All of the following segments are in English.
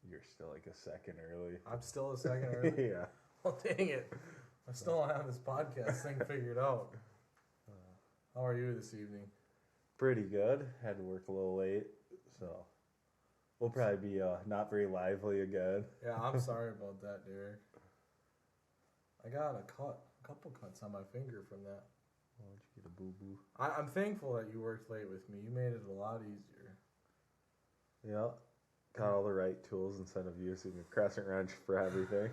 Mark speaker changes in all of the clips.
Speaker 1: You're still like a second early.
Speaker 2: I'm still a second early?
Speaker 1: Yeah.
Speaker 2: Well, dang it. I still don't have this podcast thing figured out. How are you this evening?
Speaker 1: Pretty good. Had to work a little late, so we'll probably be not very lively again.
Speaker 2: Yeah, I'm sorry about that, Derek. I got a couple cuts on my finger from that.
Speaker 1: Why don't you get a boo-boo?
Speaker 2: I'm thankful that you worked late with me. You made it a lot easier.
Speaker 1: Yeah. Got all the right tools instead of using a crescent wrench for everything.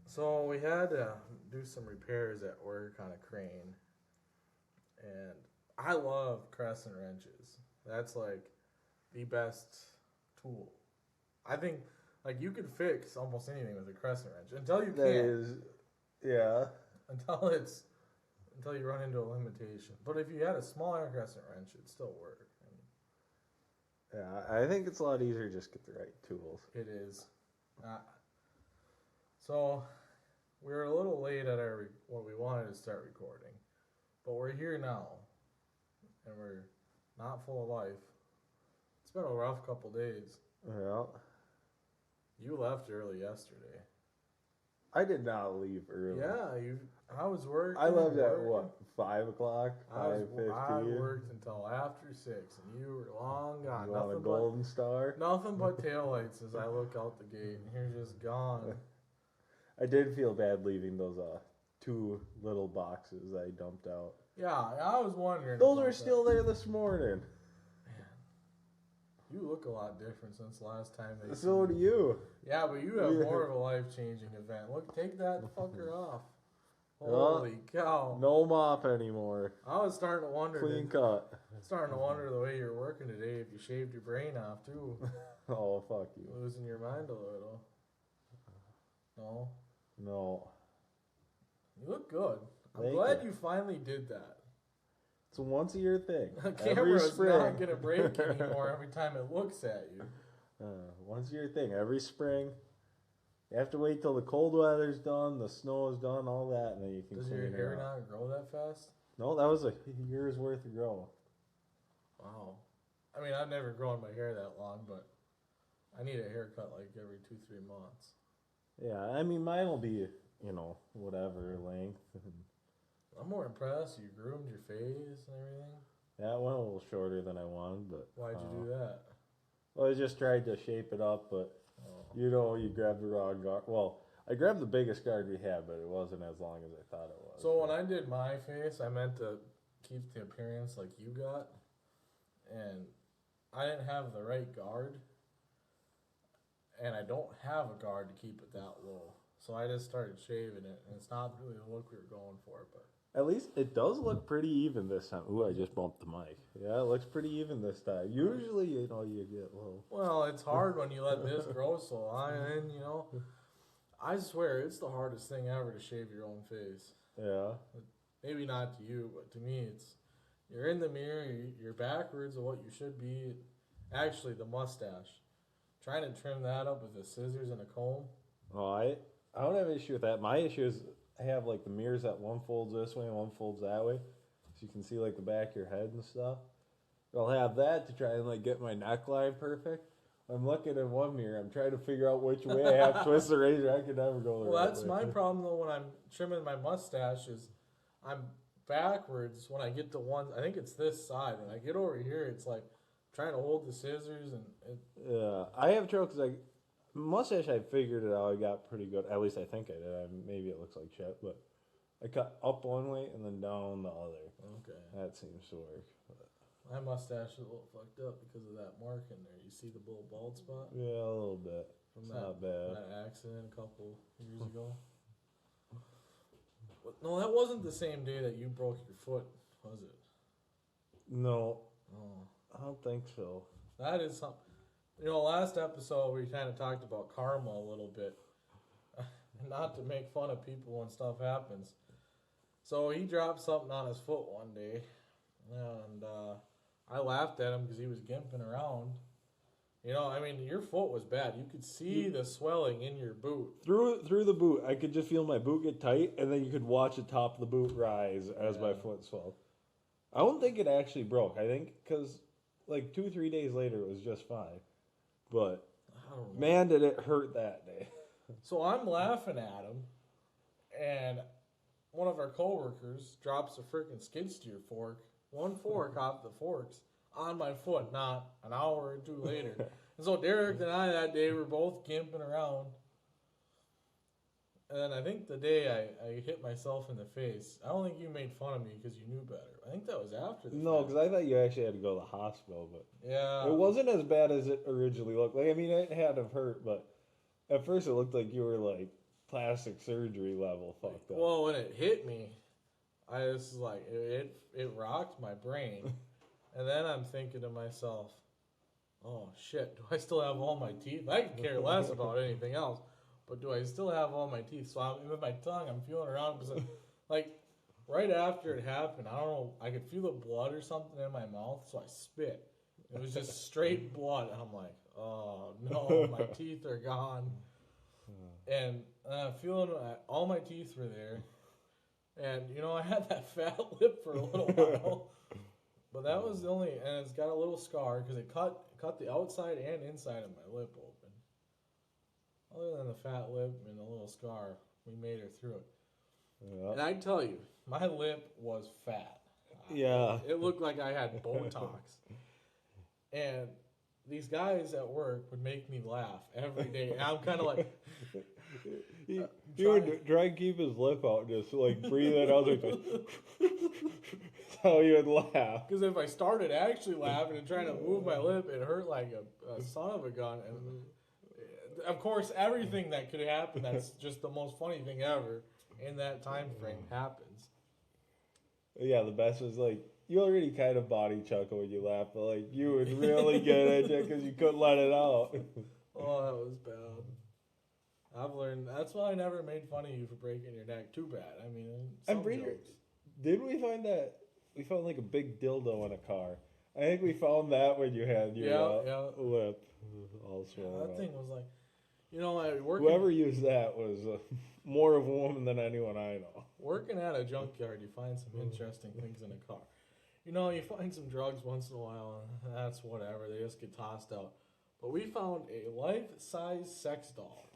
Speaker 2: So we had to do some repairs at work on a crane. And I love crescent wrenches. That's like the best tool. I think like you could fix almost anything with a crescent wrench until you can't.
Speaker 1: Yeah.
Speaker 2: Until you run into a limitation. But if you had a smaller crescent wrench, it'd still work.
Speaker 1: Yeah, I think it's a lot easier to just get the right tools.
Speaker 2: It is. So we were a little late at what we wanted to start recording, but we're here now, and we're not full of life. It's been a rough couple days.
Speaker 1: Yeah.
Speaker 2: You left early yesterday.
Speaker 1: I did not leave early.
Speaker 2: Yeah, I was working.
Speaker 1: I left at what, 5 o'clock?
Speaker 2: I
Speaker 1: 5:15?
Speaker 2: worked until after 6, and you were long gone.
Speaker 1: You want a golden star?
Speaker 2: Nothing but taillights as I look out the gate, and you're just gone.
Speaker 1: I did feel bad leaving those 2 little boxes I dumped out.
Speaker 2: Yeah, I was wondering.
Speaker 1: Those are still there this morning.
Speaker 2: Man, you look a lot different since last time they.
Speaker 1: So do you.
Speaker 2: Yeah, but you have more of a life-changing event. Look, take that fucker off. Holy cow!
Speaker 1: No mop anymore.
Speaker 2: I was starting to wonder.
Speaker 1: Clean cut.
Speaker 2: Starting to wonder the way you're working today. If you shaved your brain off too.
Speaker 1: Oh fuck you.
Speaker 2: Losing your mind a little. No.
Speaker 1: No.
Speaker 2: You look good. I'm
Speaker 1: Thank
Speaker 2: glad
Speaker 1: you.
Speaker 2: you finally did that.
Speaker 1: It's a once a year thing.
Speaker 2: The camera's not gonna break anymore every time it looks at you.
Speaker 1: Once a year thing. Every spring. You have to wait till the cold weather's done, the snow is done, all that, and then you can
Speaker 2: Does
Speaker 1: clean
Speaker 2: your
Speaker 1: it
Speaker 2: hair
Speaker 1: up.
Speaker 2: not grow that fast?
Speaker 1: No, that was a year's worth of grow.
Speaker 2: Wow. I mean, I've never grown my hair that long, but I need a haircut like every 2-3 months.
Speaker 1: Yeah, I mean, mine will be, whatever length.
Speaker 2: I'm more impressed. You groomed your face and everything.
Speaker 1: Yeah, it went a little shorter than I wanted, but...
Speaker 2: Why'd you do that?
Speaker 1: Well, I just tried to shape it up, but, you grabbed the wrong guard. Well, I grabbed the biggest guard we had, but it wasn't as long as I thought it was.
Speaker 2: So when I did my face, I meant to keep the appearance like you got, and I didn't have the right guard, and I don't have a guard to keep it that low. So I just started shaving it, and it's not really the look we were going for, but...
Speaker 1: At least it does look pretty even this time. Ooh, I just bumped the mic. Yeah, it looks pretty even this time. Usually, you get low.
Speaker 2: Well, it's hard when you let this grow so long, and I swear it's the hardest thing ever to shave your own face.
Speaker 1: Yeah.
Speaker 2: Maybe not to you, but to me, you're in the mirror, you're backwards of what you should be. Actually, the mustache. Trying to trim that up with the scissors and a comb.
Speaker 1: Oh, I don't have an issue with that. My issue is I have like the mirrors that one folds this way and one folds that way, so you can see like the back of your head and stuff. I'll have that to try and like get my neckline perfect. I'm looking in one mirror. I'm trying to figure out which way I have to twist the razor. I can never go the right way.
Speaker 2: That's my problem though when I'm trimming my mustache is I'm backwards when I get to one. I think it's this side. When I get over here, it's like trying to hold the scissors and.
Speaker 1: Yeah, I have trouble because mustache, I figured it out. I got pretty good. At least I think I did. Maybe it looks like shit, but I cut up one way and then down the other.
Speaker 2: Okay.
Speaker 1: That seems to work. But.
Speaker 2: My mustache is a little fucked up because of that mark in there. You see the little bald spot?
Speaker 1: Yeah, a little bit. It's not bad.
Speaker 2: That accident a couple years ago. No, that wasn't the same day that you broke your foot, was it?
Speaker 1: No.
Speaker 2: Oh.
Speaker 1: I don't think so.
Speaker 2: That is something. Last episode we kind of talked about karma a little bit. Not to make fun of people when stuff happens. So he dropped something on his foot one day. And I laughed at him because he was gimping around. Your foot was bad. You could see the swelling in your boot.
Speaker 1: Through the boot, I could just feel my boot get tight, and then you could watch the top of the boot rise as my foot swelled. I don't think it actually broke. I think because like 2-3 days later it was just fine. But
Speaker 2: don't know.
Speaker 1: Man, did it hurt that day.
Speaker 2: So I'm laughing at him, and one of our coworkers drops a freaking skid steer fork, one fork off the forks, on my foot, not an hour or two later. And so Derek and I that day were both gimping around. And then I think the day I hit myself in the face, I don't think you made fun of me because you knew better. I think that was after the
Speaker 1: No,
Speaker 2: fact.
Speaker 1: because I thought you actually had to go to the hospital, but
Speaker 2: Yeah.
Speaker 1: it wasn't as bad as it originally looked. Like, I mean, it had to have hurt, but at first it looked like you were like plastic surgery level fucked up.
Speaker 2: Well, when it hit me, I was like, it rocked my brain. And then I'm thinking to myself, oh shit, do I still have all my teeth? I could care less about anything else, but do I still have all my teeth? So I'm with my tongue, I'm feeling around because, like, right after it happened, I don't know, I could feel the blood or something in my mouth, so I spit. It was just straight blood, and I'm like, oh no, my teeth are gone. And I'm feeling all my teeth were there, and you know I had that fat lip for a little while. But that was the only, and it's got a little scar because it cut the outside and inside of my lip open. Other than the fat lip and the little scar, we made her through it.
Speaker 1: Yeah.
Speaker 2: And I tell you, my lip was fat.
Speaker 1: Yeah.
Speaker 2: It looked like I had Botox. And these guys at work would make me laugh every day. And I'm kind of like...
Speaker 1: He would try and keep his lip out, just like breathe it out. Like, that's how he would laugh.
Speaker 2: Because if I started actually laughing and trying to move my lip, it hurt like a son of a gun. And of course, everything that could happen, that's just the most funny thing ever in that time frame happens.
Speaker 1: Yeah, the best was like, you already kind of body chuckle when you laugh, but like you would really get at it because you couldn't let it out.
Speaker 2: Oh, that was bad. I've learned, that's why I never made fun of you for breaking your neck. Too bad. I mean, some jokes.
Speaker 1: Did we find that? We found like a big dildo in a car. I think we found that when you had your lip all swollen
Speaker 2: That
Speaker 1: up.
Speaker 2: thing was like, you know,
Speaker 1: Whoever used that was more of a woman than anyone I know.
Speaker 2: Working at a junkyard, you find some interesting things in a car. You know, you find some drugs once in a while, and that's whatever. They just get tossed out. But we found a life-size sex doll.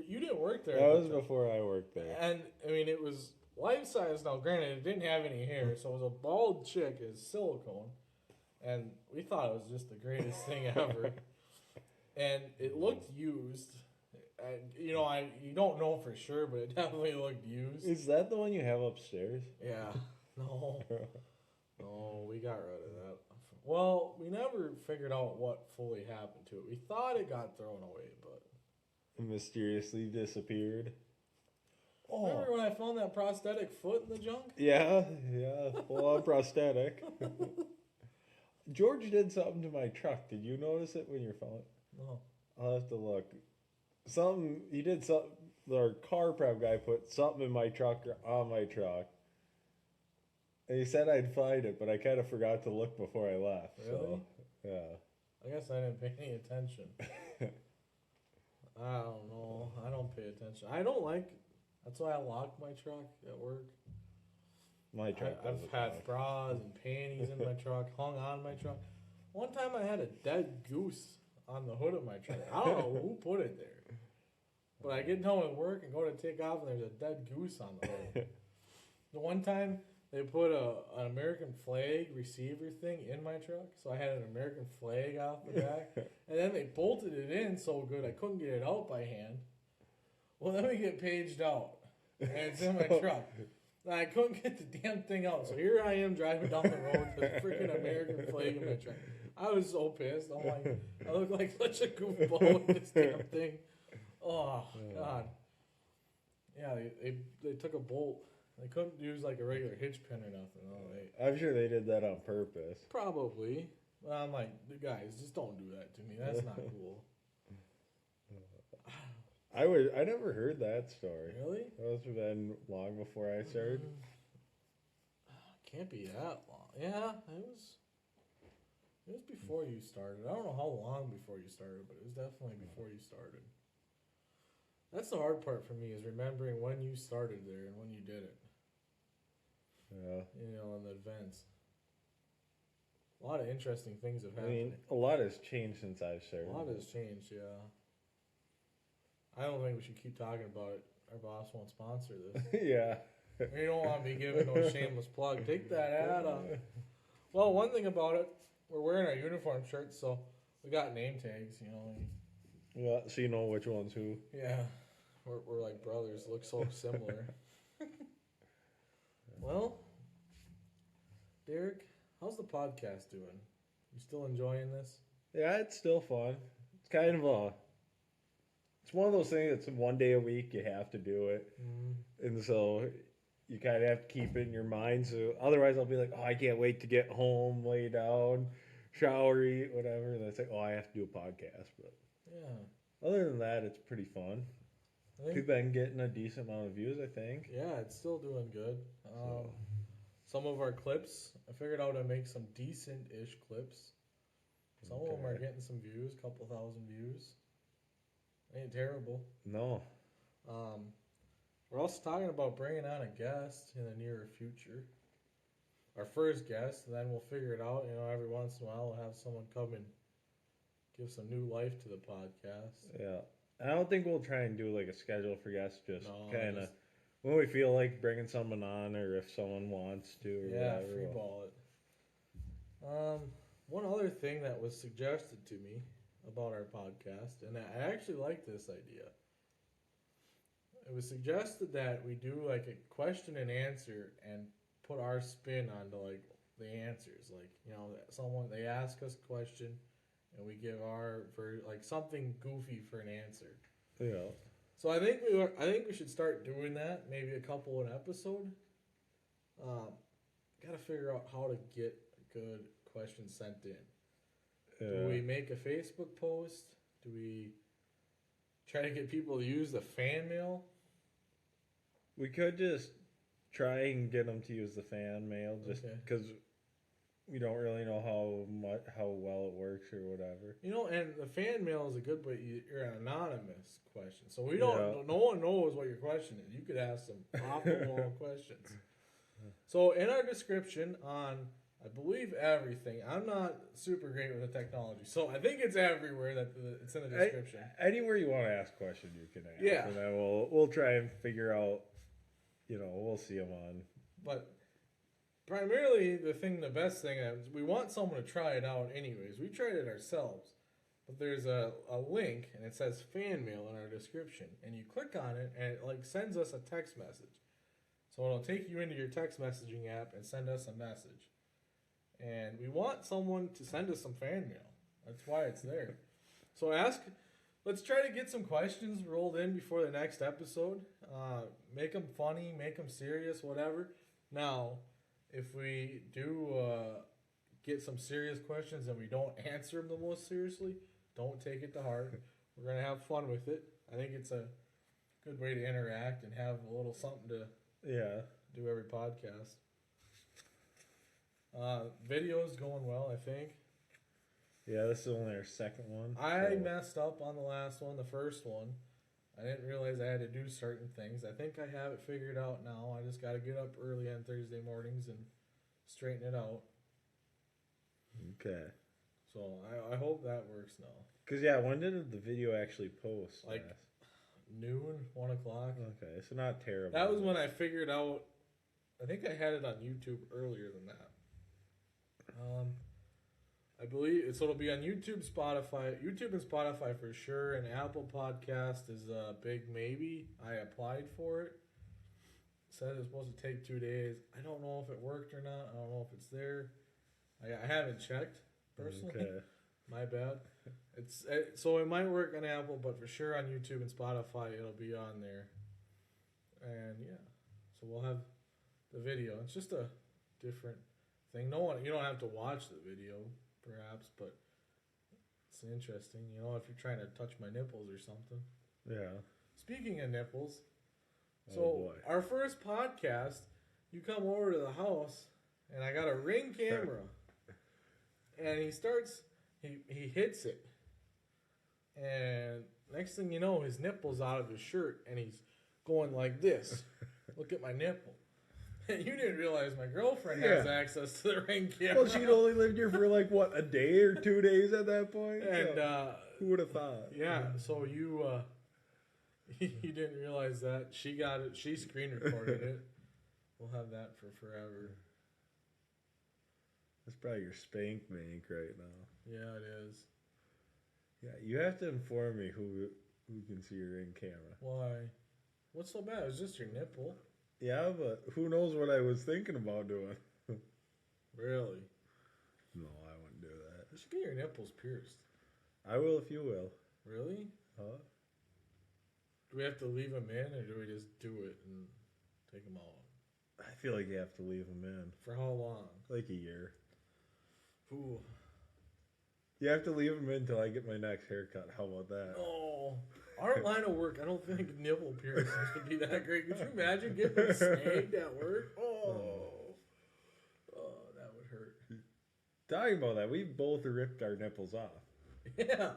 Speaker 2: You didn't work there.
Speaker 1: That was before I worked there.
Speaker 2: And, I mean, it was life-size. Now, granted, it didn't have any hair, so it was a bald chick as silicone. And we thought it was just the greatest thing ever. And it looked used. You know, you don't know for sure, but it definitely looked used.
Speaker 1: Is that the one you have upstairs?
Speaker 2: Yeah. No. No, we got rid of that. Well, we never figured out what fully happened to it. We thought it got thrown away, but...
Speaker 1: It mysteriously disappeared.
Speaker 2: Oh. Remember when I found that prosthetic foot in the junk?
Speaker 1: Yeah, full on prosthetic. George did something to my truck. Did you notice it when you found it?
Speaker 2: No.
Speaker 1: I'll have to look. He did something, our car prep guy put something in my truck or on my truck. And he said I'd find it, but I kind of forgot to look before I left.
Speaker 2: Really?
Speaker 1: So, yeah.
Speaker 2: I guess I didn't pay any attention. I don't know. I don't pay attention. That's why I lock my truck at work.
Speaker 1: My truck
Speaker 2: I've had bras and panties in my truck, hung on my truck. One time I had a dead goose on the hood of my truck. I don't know who put it there. But I get done with work and go to take off and there's a dead goose on the hood. The one time they put an American flag receiver thing in my truck, so I had an American flag off the back. And then they bolted it in so good I couldn't get it out by hand. Well, then we get paged out. And it's in my truck. And I couldn't get the damn thing out. So here I am driving down the road with a freaking American flag in my truck. I was so pissed. I'm like, I look like such a goofball with this damn thing. Oh, God. Yeah, they took a bolt. They couldn't use like a regular hitch pin or nothing. No,
Speaker 1: I'm sure they did that on purpose.
Speaker 2: Probably. Well, I'm like, guys, just don't do that to me. That's not cool.
Speaker 1: I never heard that story.
Speaker 2: Really?
Speaker 1: That must have been long before I started.
Speaker 2: Can't be that long. Yeah, it was before you started. I don't know how long before you started, but it was definitely before you started. That's the hard part for me is remembering when you started there and when you did it.
Speaker 1: Yeah.
Speaker 2: You know, in the events. A lot of interesting things have happened.
Speaker 1: I mean, a lot has changed since I've started.
Speaker 2: A lot has changed, yeah. I don't think we should keep talking about it. Our boss won't sponsor this.
Speaker 1: Yeah.
Speaker 2: You don't want me giving no shameless plug. Take that ad off. Well, one thing about it, we're wearing our uniform shirts, so we got name tags, you know.
Speaker 1: Well, so you know which one's who.
Speaker 2: Yeah, we're like brothers. Look so similar. Well, Derek, how's the podcast doing? You still enjoying this?
Speaker 1: Yeah, it's still fun. It's kind of it's one of those things that's one day a week you have to do it. Mm-hmm. And so you kind of have to keep it in your mind. So otherwise I'll be like, oh, I can't wait to get home, lay down, shower, eat, whatever. And it's like, oh, I have to do a podcast. But yeah, other than that, it's pretty fun. We've been getting a decent amount of views, I think.
Speaker 2: Yeah, it's still doing good. Some of our clips, I figured out to make some decent-ish clips. Some of them are getting some views, a couple thousand views. Ain't terrible.
Speaker 1: No.
Speaker 2: We're also talking about bringing on a guest in the near future. Our first guest, and then we'll figure it out. You know, every once in a while we'll have someone come and give some new life to the podcast.
Speaker 1: Yeah. I don't think we'll try and do like a schedule for guests, just kind of when we feel like bringing someone on or if someone wants to or whatever.
Speaker 2: Free ball it. One other thing that was suggested to me about our podcast, and I actually like this idea. It was suggested that we do like a question and answer and put our spin onto like the answers. Like, you know, they ask us a question and we give for like something goofy for an answer.
Speaker 1: Yeah.
Speaker 2: So I think we should start doing that. Maybe a couple an episode. Got to figure out how to get a good question sent in. Do we make a Facebook post? Do we try to get people to use the fan mail?
Speaker 1: We could just try and get them to use the fan mail, just because we don't really know how well it works or whatever.
Speaker 2: You know, and the fan mail is a good way. You're an anonymous question, so we don't. No one knows what your question is. You could ask some off-the-wall questions. So in our description on, I believe, everything. I'm not super great with the technology, so I think it's everywhere that it's in the description.
Speaker 1: Anywhere you want to ask questions, you can ask.
Speaker 2: Yeah.
Speaker 1: And then we'll try and figure out. You know, we'll see them on.
Speaker 2: But primarily, the best thing is we want someone to try it out anyways. We tried it ourselves. But there's a link, and it says fan mail in our description. And you click on it, and it like sends us a text message. So it'll take you into your text messaging app and send us a message. And we want someone to send us some fan mail. That's why it's there. So let's try to get some questions rolled in before the next episode. Make them funny, make them serious, whatever. Now, if we do get some serious questions and we don't answer them the most seriously, don't take it to heart. We're going to have fun with it. I think it's a good way to interact and have a little something to do every podcast. Video's going well, I think.
Speaker 1: Yeah, this is only our second one.
Speaker 2: I messed up on the last one, the first one. I didn't realize I had to do certain things. I think I have it figured out now. I just got to get up early on Thursday mornings and straighten it out.
Speaker 1: Okay.
Speaker 2: So I hope that works now.
Speaker 1: Because, when did the video actually post?
Speaker 2: Like noon, 1 o'clock.
Speaker 1: Okay, so not terrible.
Speaker 2: That was when I figured out, I think I had it on YouTube earlier than that. I believe it'll be on YouTube, Spotify. YouTube and Spotify for sure, and Apple Podcast is a big maybe. I applied for it. Said it was supposed to take 2 days. I don't know if it worked or not. I don't know if it's there. I haven't checked personally. Okay. My bad. So it might work on Apple, but for sure on YouTube and Spotify it'll be on there. And so we'll have the video. It's just a different thing. You don't have to watch the video. Perhaps, but it's interesting, if you're trying to touch my nipples or something.
Speaker 1: Yeah.
Speaker 2: Speaking of nipples, our first podcast, you come over to the house, and I got a Ring camera, and he hits it, and next thing you know, his nipple's out of his shirt, and he's going like this. Look at my nipple. You didn't realize my girlfriend has access to the Ring camera.
Speaker 1: Well, she'd only lived here for a day or 2 days at that point.
Speaker 2: And
Speaker 1: who would have thought?
Speaker 2: Yeah, so you You didn't realize that. She got it. She screen recorded it. We'll have that for forever.
Speaker 1: That's probably your spank bank right now.
Speaker 2: Yeah, it is.
Speaker 1: Yeah, you have to inform me who can see your in camera.
Speaker 2: Why? What's so bad? It was just your nipple.
Speaker 1: Yeah, but who knows what I was thinking about doing?
Speaker 2: Really?
Speaker 1: No, I wouldn't do that.
Speaker 2: You should get your nipples pierced.
Speaker 1: I will if you will.
Speaker 2: Really?
Speaker 1: Huh?
Speaker 2: Do we have to leave them in, or do we just do it and take them out?
Speaker 1: I feel like you have to leave them in.
Speaker 2: For how long?
Speaker 1: Like a year.
Speaker 2: Ooh.
Speaker 1: You have to leave them in until I get my next haircut. How about that?
Speaker 2: Oh. Our line of work, I don't think nipple piercings would be that great. Could you imagine getting snagged at work? Oh, that would hurt.
Speaker 1: Talking about that, we both ripped our nipples off.
Speaker 2: Yeah.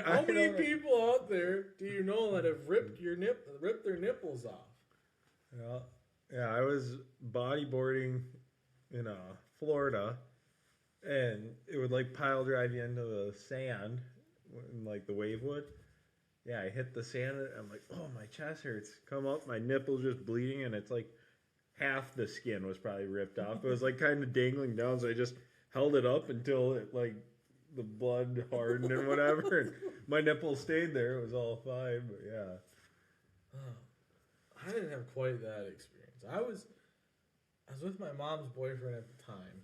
Speaker 2: How many people out there do you know that have ripped their nipples off?
Speaker 1: Yeah, I was bodyboarding in Florida, and it would like pile drive you into the sand, and, like the wave would. Yeah, I hit the sand, and I'm like, oh, my chest hurts. Come up, my nipple's just bleeding, and it's like half the skin was probably ripped off. It was like kind of dangling down, so I just held it up until it like the blood hardened and whatever. And my nipple stayed there. It was all fine, but yeah.
Speaker 2: I didn't have quite that experience. I was with my mom's boyfriend at the time,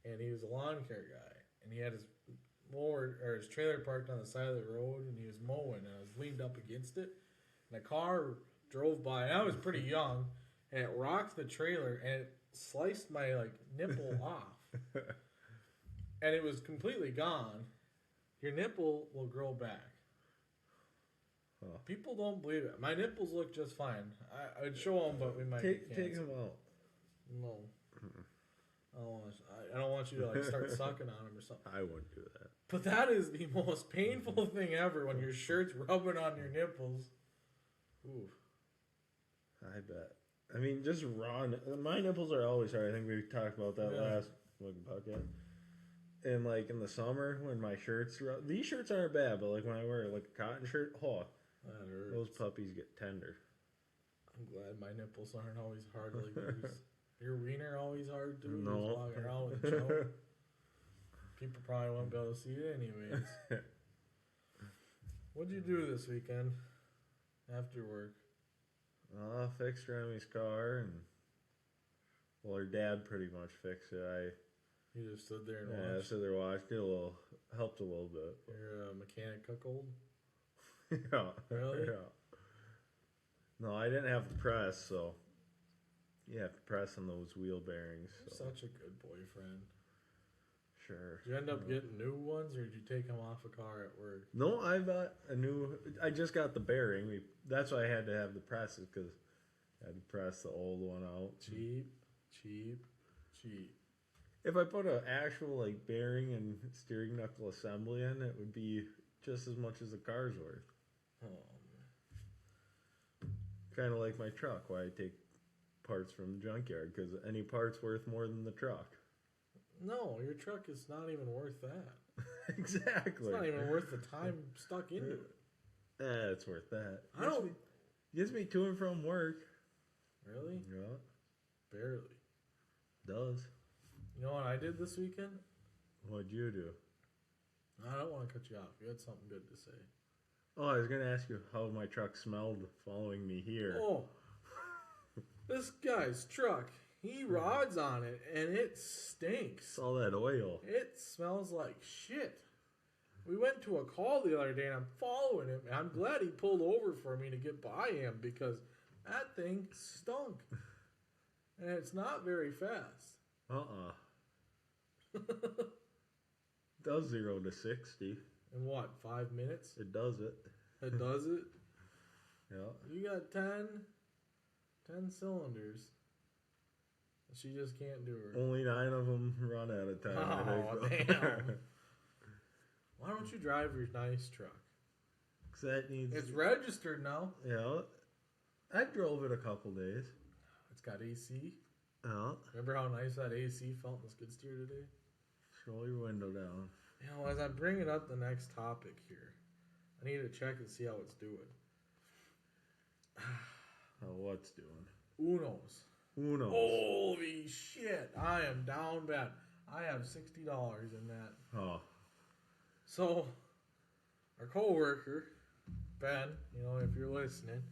Speaker 2: and he was a lawn care guy, and he had his his trailer parked on the side of the road, and he was mowing, and I was leaned up against it, and a car drove by, and I was pretty young, and it rocked the trailer, and it sliced my like nipple off, and it was completely gone. Your nipple will grow back. Huh. People don't believe it. My nipples look just fine. I'd show them, but we might
Speaker 1: take them out.
Speaker 2: No. I don't want you to like start sucking on them or something.
Speaker 1: I wouldn't do that.
Speaker 2: But that is the most painful thing ever when your shirt's rubbing on your nipples. Ooh.
Speaker 1: I bet. I mean, just raw. My nipples are always hard. I think we talked about that last podcast. And like in the summer when my shirts, these shirts aren't bad, but like when I wear like a cotton shirt,
Speaker 2: that hurts.
Speaker 1: Those puppies get tender.
Speaker 2: I'm glad my nipples aren't always hard like yours. Your wiener always hard too?
Speaker 1: No.
Speaker 2: Just walking around with a choke. People probably won't be able to see it anyways. What'd you do this weekend after work?
Speaker 1: I fixed Remy's car, and her dad pretty much fixed it.
Speaker 2: You just stood there and watched?
Speaker 1: I stood there watched it. Helped a little bit.
Speaker 2: You're a mechanic cuckold?
Speaker 1: Yeah.
Speaker 2: Really?
Speaker 1: Yeah. No, I didn't have to press, so you have to press on those wheel bearings.
Speaker 2: You're such a good boyfriend.
Speaker 1: Sure.
Speaker 2: Did you end up getting new ones, or did you take them off a car at work?
Speaker 1: No, I bought a new. I just got the bearing. That's why I had to have the presses, because I had to press the old one out.
Speaker 2: Cheap.
Speaker 1: If I put an actual like bearing and steering knuckle assembly in, it would be just as much as the car's worth.
Speaker 2: Oh.
Speaker 1: Kind of like my truck, why I take parts from the junkyard, because any part's worth more than the truck.
Speaker 2: No, your truck is not even worth that.
Speaker 1: Exactly.
Speaker 2: It's not even worth the time stuck into it.
Speaker 1: It's worth that.
Speaker 2: Gets
Speaker 1: me to and from work.
Speaker 2: Really?
Speaker 1: Yeah.
Speaker 2: Barely.
Speaker 1: Does.
Speaker 2: You know what I did this weekend?
Speaker 1: What'd you do?
Speaker 2: I don't want to cut you off. You had something good to say.
Speaker 1: Oh, I was going to ask you how my truck smelled following me here.
Speaker 2: Oh. This guy's truck. He rides on it, and it stinks.
Speaker 1: It's all that oil.
Speaker 2: It smells like shit. We went to a call the other day, and I'm following him. And I'm glad he pulled over for me to get by him, because that thing stunk. And it's not very fast.
Speaker 1: Does 0 to 60.
Speaker 2: In what, 5 minutes?
Speaker 1: It does it.
Speaker 2: It does it?
Speaker 1: Yeah.
Speaker 2: You got 10 cylinders. She just can't do her.
Speaker 1: Only 9 of them run at a time.
Speaker 2: Oh, damn. Why don't you drive your nice truck?
Speaker 1: Because that needs...
Speaker 2: It's registered now.
Speaker 1: Yeah. I drove it a couple days.
Speaker 2: It's got AC.
Speaker 1: Yeah.
Speaker 2: Remember how nice that AC felt in the skid steer today?
Speaker 1: Roll your window down.
Speaker 2: You know, as I'm bringing up the next topic here, I need to check and see how it's doing.
Speaker 1: Oh, what's doing?
Speaker 2: Unos.
Speaker 1: Unos.
Speaker 2: Holy shit! I am down bad. I have $60 in that.
Speaker 1: Oh.
Speaker 2: So, our coworker, Ben, if you're listening,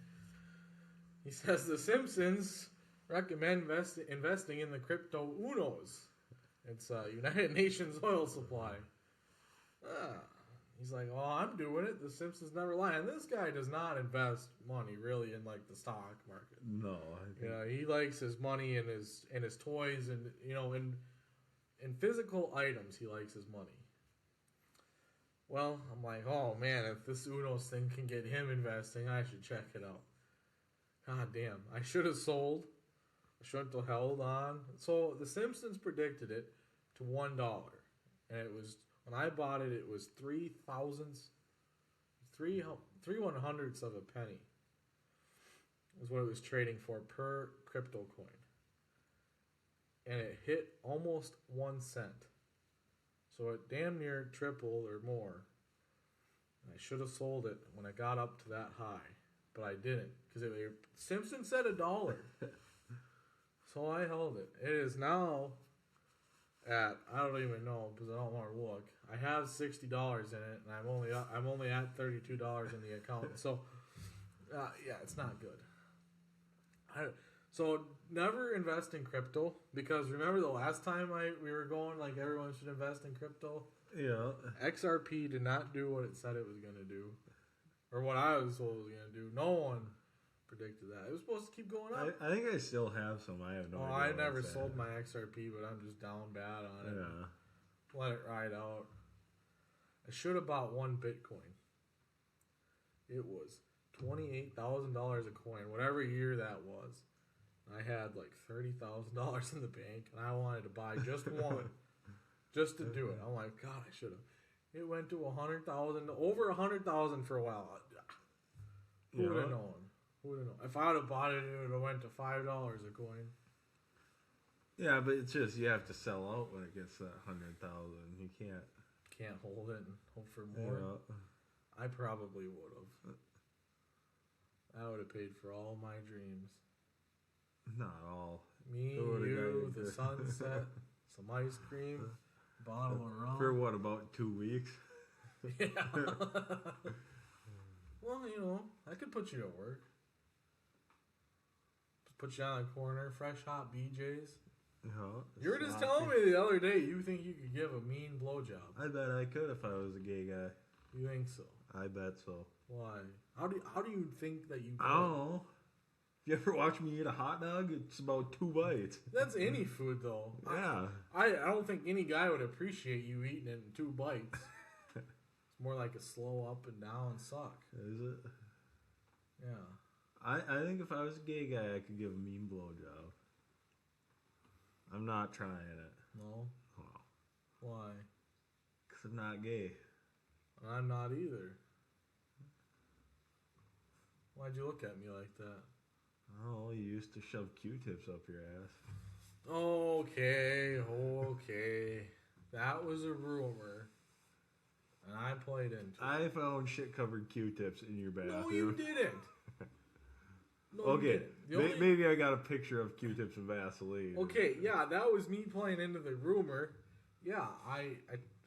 Speaker 2: he says the Simpsons recommend investing in the crypto Unos. It's United Nations oil supply. He's like, oh, I'm doing it. The Simpsons never lie. And this guy does not invest money really in like the stock market.
Speaker 1: No.
Speaker 2: He likes his money and his toys and in physical items. He likes his money. Well, I'm like, oh man, if this Unos thing can get him investing, I should check it out. God damn, I should have sold. I shouldn't have held on. So the Simpsons predicted it to $1, and it was when I bought it. It was 3/100ths of a penny. Was what it was trading for per crypto coin, and it hit almost 1 cent. So it damn near tripled or more. I should have sold it when I got up to that high, but I didn't because Simpson said $1. So I held it. It is now at, I don't even know because I don't want to look. I have $60 in it, and I'm only at $32 in the account. So yeah, it's not good. So never invest in crypto, because remember the last time we were going like everyone should invest in crypto?
Speaker 1: Yeah.
Speaker 2: XRP did not do what it said it was going to do, or what I was told it was going to do. No one predicted that. It was supposed to keep going up.
Speaker 1: I think I still have some. I have no idea.
Speaker 2: I never sold my XRP, but I'm just down bad on it.
Speaker 1: Yeah.
Speaker 2: Let it ride out. I should have bought one Bitcoin. It was $28,000 a coin, whatever year that was. I had like $30,000 in the bank, and I wanted to buy just one, just to do it. I'm like, God, I should have. It went to 100,000, over 100,000 for a while. Who would have known? Who would have known? If I would have bought it, it would have went to $5 a coin.
Speaker 1: Yeah, but it's just you have to sell out when it gets that 100,000. You
Speaker 2: can't hold it and hope for more.
Speaker 1: Yeah.
Speaker 2: I probably would have. I would have paid for all my dreams.
Speaker 1: Not all.
Speaker 2: Me, you, the sunset, some ice cream, bottle of rum.
Speaker 1: For what, about 2 weeks?
Speaker 2: Yeah. Well, I could put you to work. Put you on the corner, fresh hot BJ's. You were just telling me the other day you think you could give a mean blowjob.
Speaker 1: I bet I could if I was a gay guy.
Speaker 2: You think so?
Speaker 1: I bet so.
Speaker 2: Why? How do you think that you could?
Speaker 1: I don't know. You ever watch me eat a hot dog? It's about 2 bites.
Speaker 2: That's any food, though.
Speaker 1: Yeah.
Speaker 2: I don't think any guy would appreciate you eating it in 2 bites. It's more like a slow up and down suck.
Speaker 1: Is it?
Speaker 2: Yeah.
Speaker 1: I think if I was a gay guy, I could give a mean blowjob. I'm not trying it.
Speaker 2: No?
Speaker 1: Oh.
Speaker 2: Why?
Speaker 1: Because I'm not gay.
Speaker 2: I'm not either. Why'd you look at me like that?
Speaker 1: Oh, you used to shove Q-tips up your ass.
Speaker 2: Okay. That was a rumor. And I played into it.
Speaker 1: I found shit-covered Q-tips in your bathroom.
Speaker 2: No, you didn't. No,
Speaker 1: okay,
Speaker 2: you didn't.
Speaker 1: maybe I got a picture of Q-tips and Vaseline.
Speaker 2: Okay, yeah, that was me playing into the rumor. Yeah, I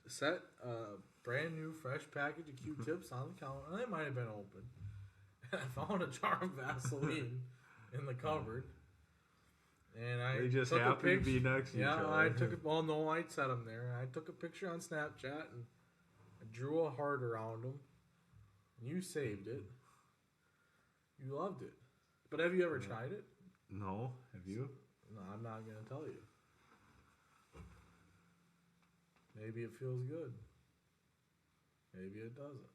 Speaker 2: set a brand new fresh package of Q-tips on the counter. They might have been open. And I found a jar of Vaseline in the cupboard. And
Speaker 1: they just happened to be next to each other.
Speaker 2: Yeah, I took it. Well, no, I set them there. I took a picture on Snapchat and I drew a heart around them. You saved it. You loved it. But have you ever tried it?
Speaker 1: No. Have you?
Speaker 2: No, I'm not going to tell you. Maybe it feels good. Maybe it doesn't.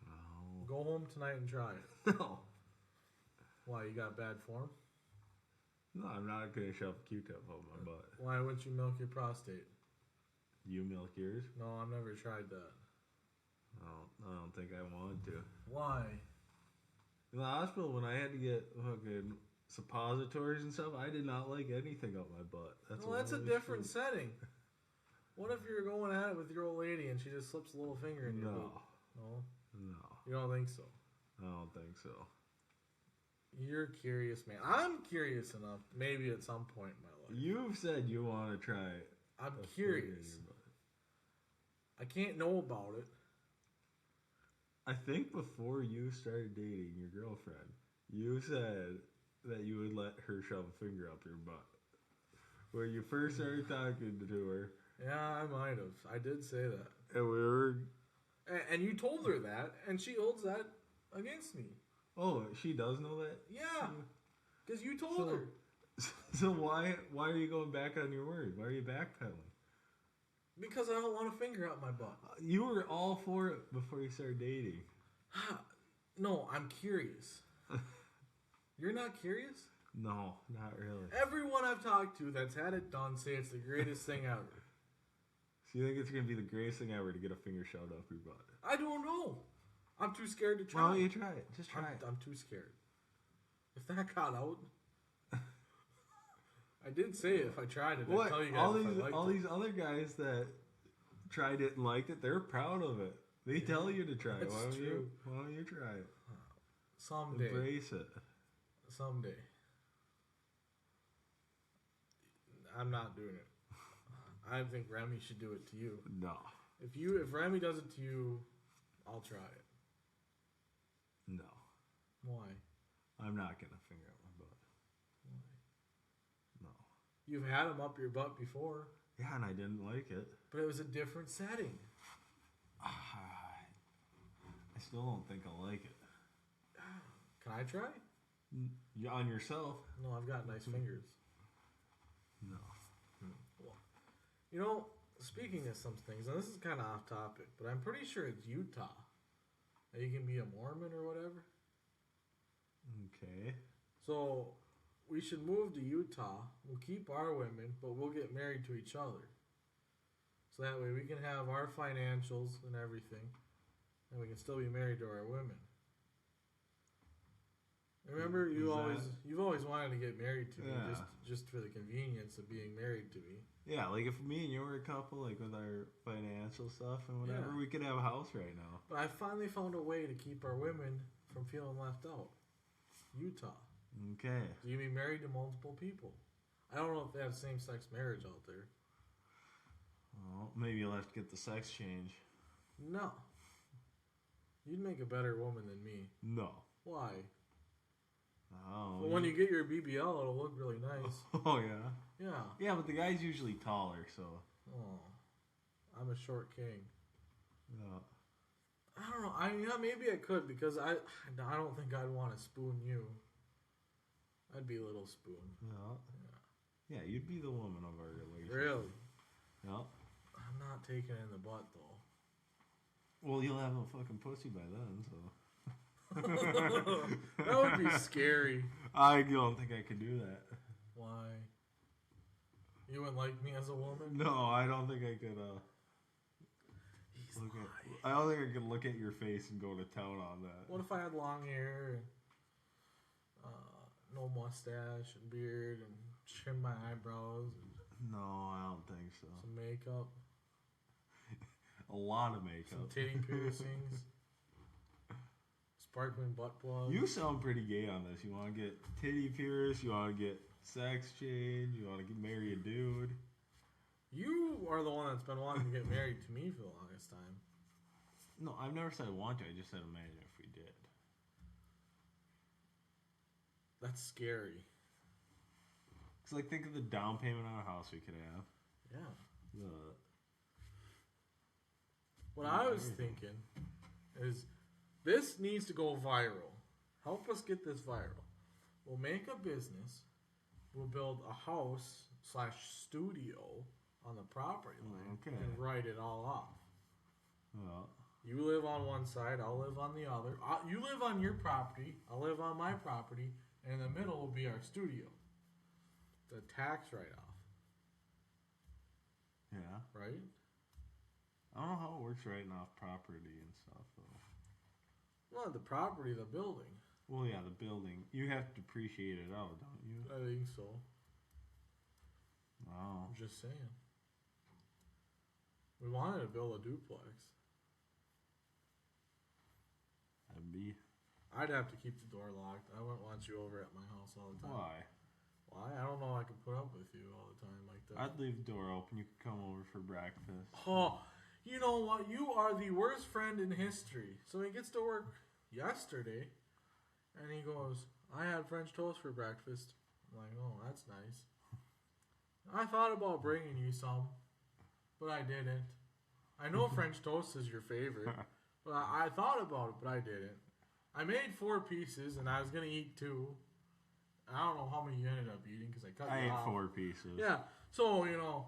Speaker 1: Oh.
Speaker 2: Go home tonight and try it.
Speaker 1: No.
Speaker 2: Why, you got bad form?
Speaker 1: No, I'm not going to shove a Q-tip up my butt.
Speaker 2: Why wouldn't you milk your prostate?
Speaker 1: You milk yours?
Speaker 2: No, I've never tried that.
Speaker 1: Oh, I don't think I want to.
Speaker 2: Why?
Speaker 1: In the hospital, when I had to get fucking suppositories and stuff, I did not like anything up my butt.
Speaker 2: That's a different setting. What if you're going at it with your old lady and she just slips a little finger in your boot? No?
Speaker 1: No.
Speaker 2: You don't think so?
Speaker 1: I don't think so.
Speaker 2: You're curious, man. I'm curious enough. Maybe at some point in my life.
Speaker 1: You've said you want to try it.
Speaker 2: I'm curious. I can't know about it.
Speaker 1: I think before you started dating your girlfriend, you said that you would let her shove a finger up your butt. When you first started talking to her.
Speaker 2: Yeah, I might have. I did say that.
Speaker 1: And we were...
Speaker 2: And you told her that, and she holds that against me.
Speaker 1: Oh, she does know that?
Speaker 2: Yeah, because you told her.
Speaker 1: So why are you going back on your word? Why are you backpedaling?
Speaker 2: Because I don't want a finger up my butt.
Speaker 1: You were all for it before you started dating.
Speaker 2: No, I'm curious. You're not curious?
Speaker 1: No, not really.
Speaker 2: Everyone I've talked to that's had it done say it's the greatest thing ever.
Speaker 1: So you think it's going to be the greatest thing ever to get a finger shoved up your butt?
Speaker 2: I don't know. I'm too scared to try.
Speaker 1: Why don't you try it? Just try it.
Speaker 2: I'm too scared. If that got out... I did say if I tried it, I'd tell you guys
Speaker 1: all these other guys that tried it and liked it, they're proud of it. They tell you to try it. Why don't you try it?
Speaker 2: Someday.
Speaker 1: Embrace it.
Speaker 2: Someday. I'm not doing it. I think Remy should do it to you.
Speaker 1: No.
Speaker 2: If Remy does it to you, I'll try it.
Speaker 1: No.
Speaker 2: Why?
Speaker 1: I'm not gonna finger up my butt.
Speaker 2: Why?
Speaker 1: No.
Speaker 2: You've had him up your butt before.
Speaker 1: Yeah, and I didn't like it.
Speaker 2: But it was a different setting.
Speaker 1: I still don't think I like it.
Speaker 2: Can I try?
Speaker 1: On yourself?
Speaker 2: No, I've got nice fingers.
Speaker 1: No.
Speaker 2: Well, you know, speaking of some things, and this is kind of off topic, but I'm pretty sure it's Utah. That you can be a Mormon or whatever.
Speaker 1: Okay.
Speaker 2: So, we should move to Utah. We'll keep our women, but we'll get married to each other. So that way we can have our financials and everything, and we can still be married to our women. Remember, you've always wanted to get married to me just for the convenience of being married to me.
Speaker 1: Yeah, like if me and you were a couple, like with our financial stuff and whatever, we could have a house right now.
Speaker 2: But I finally found a way to keep our women from feeling left out. Utah.
Speaker 1: Okay.
Speaker 2: So you can be married to multiple people. I don't know if they have same-sex marriage out there.
Speaker 1: Well, maybe you'll have to get the sex change.
Speaker 2: No. You'd make a better woman than me.
Speaker 1: No.
Speaker 2: Why?
Speaker 1: Oh.
Speaker 2: Well, when you get your BBL, it'll look really nice.
Speaker 1: Oh, yeah?
Speaker 2: Yeah.
Speaker 1: Yeah, but the guy's usually taller, so...
Speaker 2: Oh. I'm a short king.
Speaker 1: Yeah.
Speaker 2: I don't know. Maybe I could, because I don't think I'd want to spoon you. I'd be a little spoon.
Speaker 1: Yeah. Yeah, you'd be the woman of our relationship.
Speaker 2: Really?
Speaker 1: Yeah.
Speaker 2: I'm not taking it in the butt, though.
Speaker 1: Well, you'll have a fucking pussy by then, so...
Speaker 2: That would be scary.
Speaker 1: I don't think I could do that.
Speaker 2: Why? You wouldn't like me as a woman?
Speaker 1: No, I don't think I could, I don't think I could look at your face and go to town on that.
Speaker 2: What if I had long hair and no mustache and beard and trim my eyebrows? And
Speaker 1: no, I don't think so.
Speaker 2: some makeup.
Speaker 1: A lot of makeup.
Speaker 2: Some titty piercings. Sparkling butt plug.
Speaker 1: You sound pretty gay on this. You want to get titty pierced, you want to get sex change, you want to marry a dude.
Speaker 2: You are the one that's been wanting to get married to me for the longest time.
Speaker 1: No, I've never said I want to. I just said imagine if we did.
Speaker 2: That's scary.
Speaker 1: It's like, think of the down payment on a house we could have.
Speaker 2: Yeah. What I was thinking is this needs to go viral. Help us get this viral. We'll make a business. We'll build a house / studio on the property line and write it all off.
Speaker 1: Well,
Speaker 2: you live on one side, I'll live on the other. You live on your property, I'll live on my property, and in the middle will be our studio. The tax write-off.
Speaker 1: yeah.
Speaker 2: Right?
Speaker 1: I don't know how it works writing off property and stuff, though.
Speaker 2: Well, the property, the building.
Speaker 1: Well, yeah, the building. You have to depreciate it out, don't you?
Speaker 2: I think so.
Speaker 1: Wow.
Speaker 2: I'm just saying. We wanted to build a duplex.
Speaker 1: That'd be...
Speaker 2: I'd have to keep the door locked. I wouldn't want you over at my house all the time.
Speaker 1: Why?
Speaker 2: Why? I don't know. I could put up with you all the time like that.
Speaker 1: I'd leave the door open. You could come over for breakfast.
Speaker 2: Oh, you know what? You are the worst friend in history. So he gets to work yesterday, and he goes, I had French toast for breakfast. I'm like, oh, that's nice. I thought about bringing you some, but I didn't. I know French toast is your favorite, but I thought about it, but I didn't. I made 4 pieces, and I was going to eat 2. I don't know how many you ended up eating because I cut you off.
Speaker 1: I ate 4 pieces.
Speaker 2: Yeah, so, you know.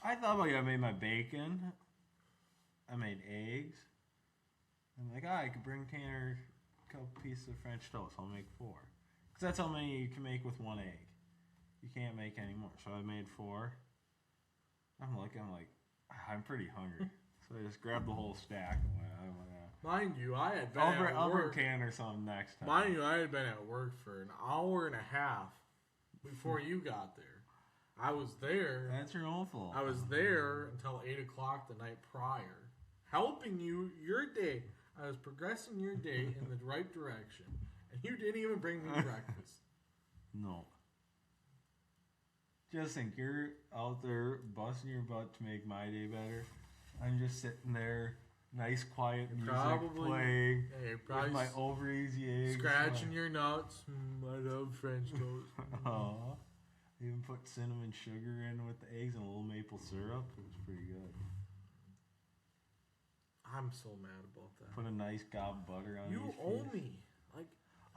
Speaker 1: I thought about it. I made my bacon. I made eggs. I'm like, I could bring Tanner a couple pieces of French toast. I'll make 4. Because that's how many you can make with 1 egg. You can't make any more. So I made 4. I'm like, I'm pretty hungry. So I just grabbed the whole stack and went,
Speaker 2: Mind you, I had been at
Speaker 1: I'll
Speaker 2: work.
Speaker 1: bring Tanner some next time.
Speaker 2: Mind you, I had been at work for an hour and a half before you got there. I was there.
Speaker 1: That's your own fault.
Speaker 2: I was there until 8 o'clock the night prior, helping you your day. I was progressing your day in the right direction, and you didn't even bring me breakfast.
Speaker 1: No. Just think, you're out there busting your butt to make my day better. I'm just sitting there, nice quiet music playing, with my over easy eggs.
Speaker 2: Scratching your nuts. I love French toast.
Speaker 1: Aww. Even put cinnamon sugar in with the eggs and a little maple syrup. It was pretty good.
Speaker 2: I'm so mad about that.
Speaker 1: Put a nice gob of butter on it.
Speaker 2: You owe me. Like,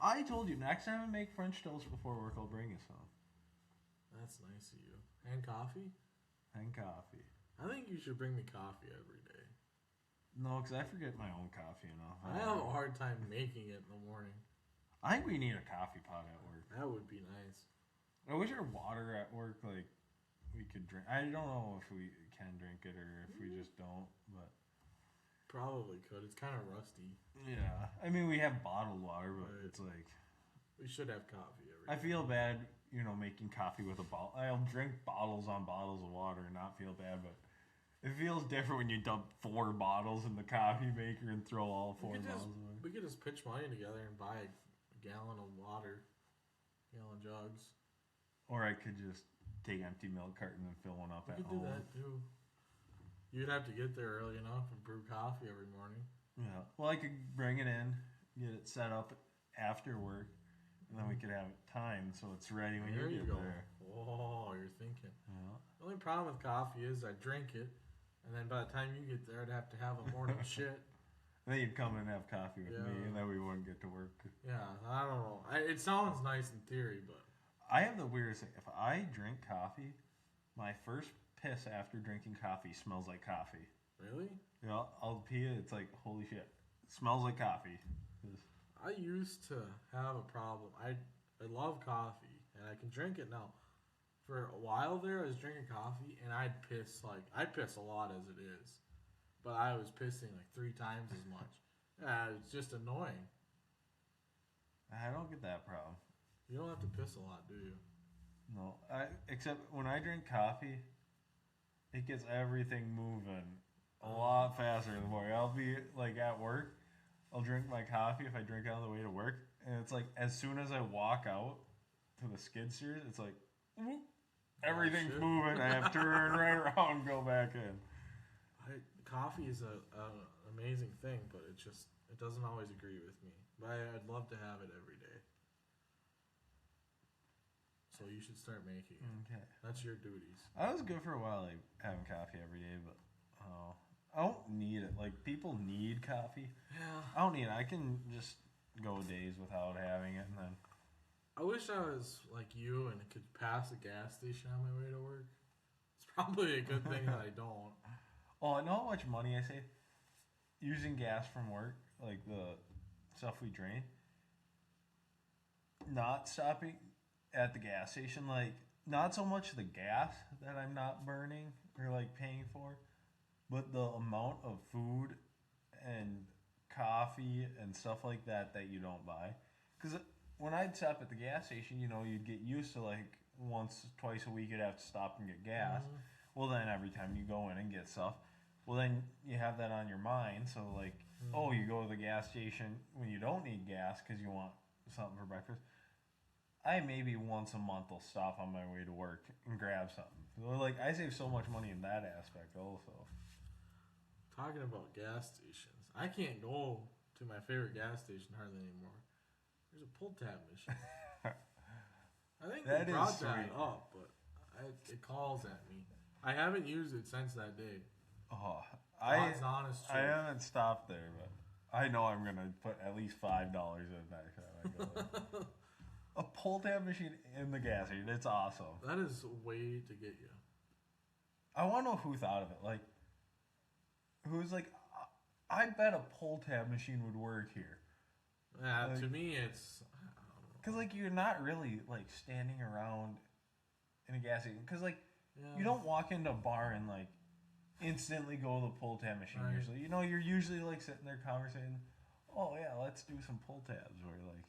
Speaker 1: I told you, next time I make French toast before work, I'll bring you some.
Speaker 2: That's nice of you. And coffee?
Speaker 1: And coffee.
Speaker 2: I think you should bring me coffee every day.
Speaker 1: No, because I forget my own coffee enough.
Speaker 2: I have a hard time making it in the morning.
Speaker 1: I think we need a coffee pot at work.
Speaker 2: That would be nice.
Speaker 1: I wish our water at work, like, we could drink. I don't know if we can drink it or if we just don't, but...
Speaker 2: Probably could. It's kind of rusty.
Speaker 1: Yeah. I mean, we have bottled water, but it's like...
Speaker 2: We should have coffee every day.
Speaker 1: I feel bad, making coffee with a bottle. I'll drink bottles on bottles of water and not feel bad, but it feels different when you dump 4 bottles in the coffee maker and throw all 4 bottles away.
Speaker 2: We could just pitch money together and buy a gallon of water. Gallon jugs.
Speaker 1: Or I could just take empty milk carton and fill one up at home.
Speaker 2: You could do that, too. You'd have to get there early enough and brew coffee every morning.
Speaker 1: Yeah. Well, I could bring it in, get it set up after work, and then we could have it timed so it's ready when you get there.
Speaker 2: Oh, you're thinking.
Speaker 1: Yeah.
Speaker 2: The only problem with coffee is I drink it, and then by the time you get there, I'd have to have a morning shit.
Speaker 1: And then you'd come in and have coffee with me, and then we wouldn't get to work.
Speaker 2: Yeah, I don't know. It sounds nice in theory, but...
Speaker 1: I have the weirdest thing. If I drink coffee, my first piss after drinking coffee smells like coffee.
Speaker 2: Really?
Speaker 1: Yeah, I'll pee it. It's like, holy shit. It smells like coffee.
Speaker 2: I used to have a problem. I love coffee, and I can drink it now. For a while there, I was drinking coffee, and I'd piss a lot as it is. But I was pissing like 3 times as much. Yeah, it's just annoying.
Speaker 1: I don't get that problem.
Speaker 2: You don't have to piss a lot, do you?
Speaker 1: No, except when I drink coffee, it gets everything moving a lot faster in the morning. I'll be like at work, I'll drink my coffee if I drink it on the way to work, and it's like as soon as I walk out to the skid steer, it's like whoop, everything's moving. I have to turn right around and go back in.
Speaker 2: Coffee is an amazing thing, but it doesn't always agree with me. But I'd love to have it every day. So you should start making it.
Speaker 1: Okay.
Speaker 2: That's your duties.
Speaker 1: I was good for a while, like having coffee every day, but I don't need it. Like people need coffee.
Speaker 2: Yeah.
Speaker 1: I don't need it. I can just go days without having it, and then.
Speaker 2: I wish I was like you and could pass a gas station on my way to work. It's probably a good thing that I don't.
Speaker 1: Oh, I know how much money I save using gas from work, like the stuff we drain. Not stopping at the gas station, like not so much the gas that I'm not burning or like paying for, but the amount of food and coffee and stuff like that you don't buy. Because when I'd stop at the gas station, you'd get used to like once, twice a week you'd have to stop and get gas. Mm-hmm. Well, then every time you go in and get stuff, Well, then you have that on your mind. So, like, oh, you go to the gas station when you don't need gas because you want something for breakfast. I maybe once a month will stop on my way to work and grab something. So, like, I save so much money in that aspect also.
Speaker 2: Talking about gas stations, I can't go to my favorite gas station hardly anymore. There's a pull tab machine. I think
Speaker 1: That
Speaker 2: they brought
Speaker 1: is
Speaker 2: that
Speaker 1: sweet.
Speaker 2: up, but it calls at me. I haven't used it since that day.
Speaker 1: Oh,
Speaker 2: God's honest
Speaker 1: I
Speaker 2: truth.
Speaker 1: haven't stopped there, but I know I'm gonna put at least $5 in next time I go there. A pull tab machine in the gas station. It's awesome.
Speaker 2: That is a way to get you.
Speaker 1: I want to know who thought of it. Like, who's like, I bet a pull tab machine would work here.
Speaker 2: Yeah,
Speaker 1: Like,
Speaker 2: to me, it's. I don't know.
Speaker 1: Because, like, you're not really, like, standing around in a gas station. Because, like, you don't walk into a bar and, like, instantly go to the pull tab machine
Speaker 2: Right.
Speaker 1: usually. You know, you're usually, like, sitting there conversating. Oh, yeah, let's do some pull tabs. Or, like...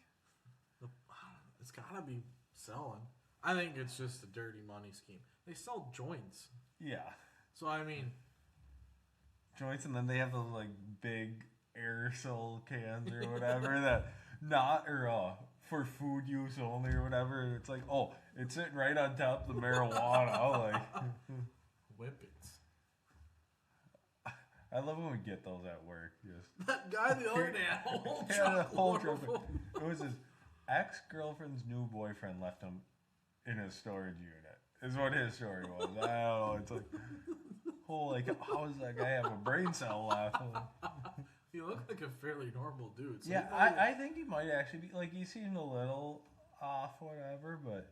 Speaker 2: It's gotta be selling. I think it's just a dirty money scheme. They sell joints.
Speaker 1: Yeah.
Speaker 2: So, I mean...
Speaker 1: Joints, and then they have those, like, big aerosol cans or whatever that for food use only or whatever. And it's like, oh, it's sitting right on top of the marijuana. Like,
Speaker 2: Whippets.
Speaker 1: I love when we get those at work. Just
Speaker 2: That guy the other day had a whole
Speaker 1: he
Speaker 2: truck.
Speaker 1: had a whole truck.
Speaker 2: full.
Speaker 1: It was his ex-girlfriend's new boyfriend left him in his storage unit. Is what his story was. I don't know. It's like, how does that guy have a brain cell left?
Speaker 2: He looked like a fairly normal dude. So
Speaker 1: Yeah,
Speaker 2: he might
Speaker 1: I think he might actually be, like, he seemed a little off, whatever, but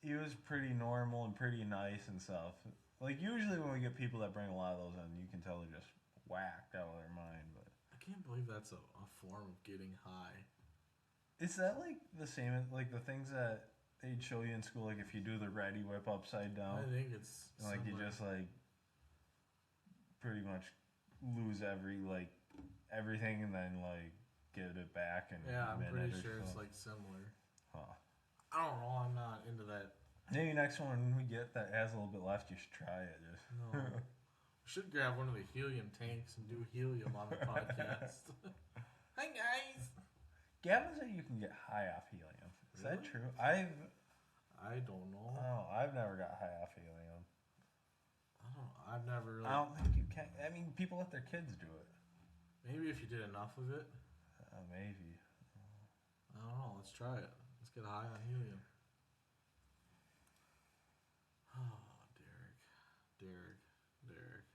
Speaker 1: he was pretty normal and pretty nice and stuff. Like, usually when we get people that bring a lot of those in, you can tell they're just whacked out of their mind, but...
Speaker 2: I can't believe that's a form of getting high.
Speaker 1: Is that, like, the same, like, the things that they'd show you in school, like, if you do the ready whip upside down?
Speaker 2: I think it's
Speaker 1: Like, you
Speaker 2: similar.
Speaker 1: just, like, pretty much lose everything and then, like, get it back in
Speaker 2: Yeah,
Speaker 1: a
Speaker 2: I'm
Speaker 1: minute
Speaker 2: pretty
Speaker 1: or
Speaker 2: sure
Speaker 1: so.
Speaker 2: it's, like, similar.
Speaker 1: Huh.
Speaker 2: I don't know. I'm not into that.
Speaker 1: Maybe next one we get that has a little bit left, you should try it. Just
Speaker 2: No. We should grab one of the helium tanks and do helium on the podcast. Hi, guys.
Speaker 1: Gavin said you can get high off helium. Is that
Speaker 2: Really?
Speaker 1: true?
Speaker 2: I don't know.
Speaker 1: I've never got high off helium.
Speaker 2: I don't know. I've never really.
Speaker 1: I don't think you can. I mean, people let their kids do it.
Speaker 2: Maybe if you did enough of it.
Speaker 1: Maybe.
Speaker 2: I don't know. Let's try it. Let's get high on helium. Oh, Derek.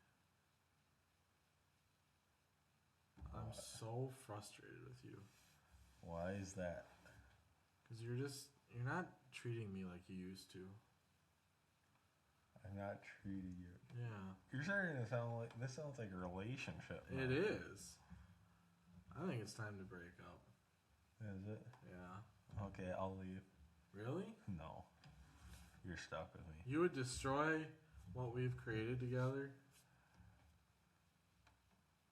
Speaker 2: I'm so frustrated with you.
Speaker 1: Why is that?
Speaker 2: Because you're not treating me like you used to.
Speaker 1: I'm not treating you.
Speaker 2: Yeah.
Speaker 1: You're starting to sound like this sounds like a relationship.
Speaker 2: It
Speaker 1: now.
Speaker 2: is. I think it's time to break up.
Speaker 1: Is it?
Speaker 2: Yeah.
Speaker 1: Okay, I'll leave.
Speaker 2: Really?
Speaker 1: No. You're stuck with me.
Speaker 2: You would destroy what we've created together?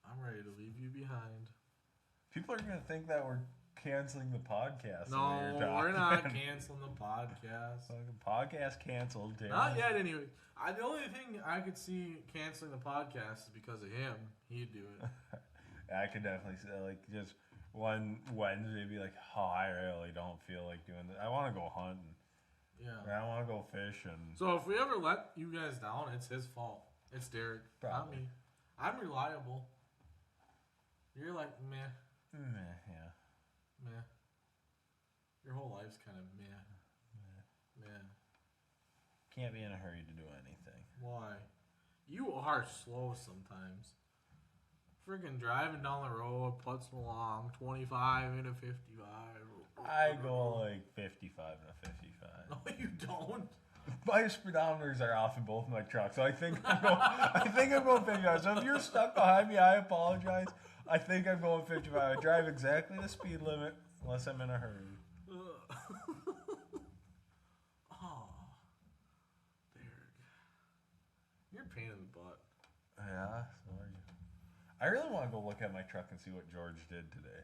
Speaker 2: I'm ready to leave you behind.
Speaker 1: People are going to think that we're canceling the podcast. the way
Speaker 2: No,
Speaker 1: you're talking.
Speaker 2: we're not canceling the podcast.
Speaker 1: Fucking podcast canceled, Tim.
Speaker 2: Not yet, anyway. The only thing I could see canceling the podcast is because of him. He'd do it.
Speaker 1: I could definitely say, like, just one Wednesday be like, oh, I really don't feel like doing this. I want to go hunting.
Speaker 2: Yeah.
Speaker 1: I want to go fishing.
Speaker 2: So if we ever let you guys down, it's his fault. It's Derek, not
Speaker 1: Probably.
Speaker 2: me. I'm reliable. You're like meh,
Speaker 1: Yeah.
Speaker 2: meh. Your whole life's kind of meh.
Speaker 1: Can't be in a hurry to do anything.
Speaker 2: Why? You are slow sometimes. Freaking driving down the road, putzing along, 25 into 55.
Speaker 1: I go like 55 to 55.
Speaker 2: No, you don't.
Speaker 1: My speedometers are off in both my trucks, so I think I'm going 55. So if you're stuck behind me, I apologize. I think I'm going 55. I drive exactly the speed limit unless I'm in a hurry.
Speaker 2: Oh, Derek. You're a pain in the butt.
Speaker 1: Yeah, so are you. I really want to go look at my truck and see what George did today.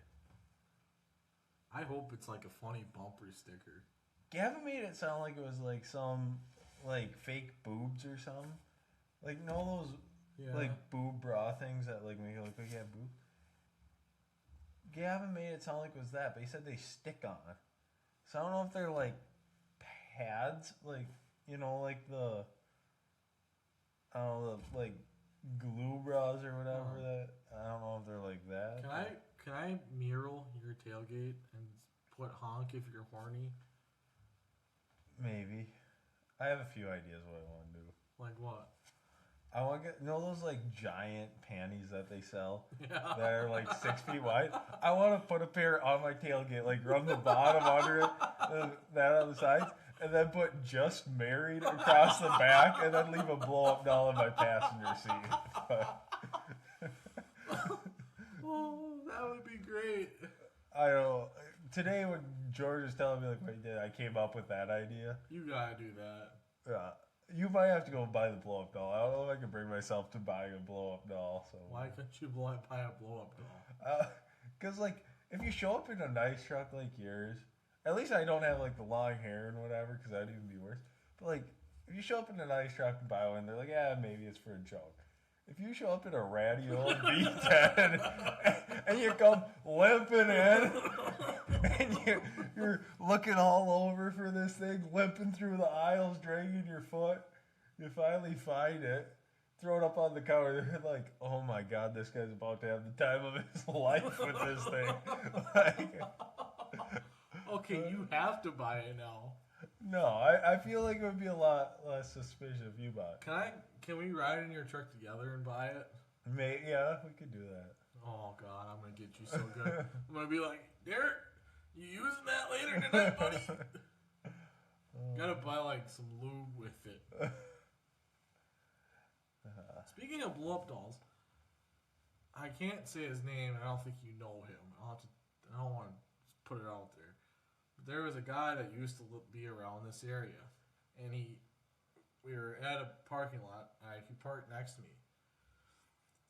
Speaker 2: I hope it's like a funny bumper sticker.
Speaker 1: Gavin made it sound like it was like some like fake boobs or something. Like, no, those
Speaker 2: Yeah.
Speaker 1: like boob bra things that like make it look like you have boobs. Gavin made it sound like it was that, but he said they stick on. So I don't know if they're like pads, like like the I don't know, like glue bras or whatever. That I don't know if they're like that.
Speaker 2: Can I mural your tailgate and put honk if you're horny?
Speaker 1: Maybe. I have a few ideas what I want to do.
Speaker 2: Like what?
Speaker 1: I want to get those like giant panties that they sell
Speaker 2: Yeah.
Speaker 1: that are like 6 feet wide. I want to put a pair on my tailgate, like run the bottom under it, that on the sides, and then put just married across the back, and then leave a blow up doll in my passenger seat.
Speaker 2: Oh, that would be great.
Speaker 1: I don't know. Today when George was telling me like what he did, I came up with that idea.
Speaker 2: You gotta do that.
Speaker 1: Yeah. You might have to go buy the blow up doll. I don't know if I can bring myself to buying a blow up doll. So
Speaker 2: Why couldn't you buy a blow up doll?
Speaker 1: Because like if you show up in a nice truck like yours, at least I don't have like the long hair and whatever, because that'd even be worse. But like if you show up in a nice truck and buy one, they're like, yeah, maybe it's for a joke. If you show up in a ratty old V10 and you come limping in and you're looking all over for this thing, limping through the aisles, dragging your foot, you finally find it, throw it up on the counter, they're like, oh my God, this guy's about to have the time of his life with this thing. Like,
Speaker 2: okay, you have to buy it now.
Speaker 1: no, I feel like it would be a lot less suspicious if you bought it.
Speaker 2: Can we ride in your truck together and buy it?
Speaker 1: Yeah, we could do that.
Speaker 2: Oh God, I'm gonna get you so good. I'm gonna be like, Derek, you using that later tonight, buddy? Gotta buy like some lube with it. Speaking of blow up dolls, I can't say his name. I don't think you know him. I don't want to put it out there. But there was a guy that used to be around this area, and we were at a parking lot. He parked next to me.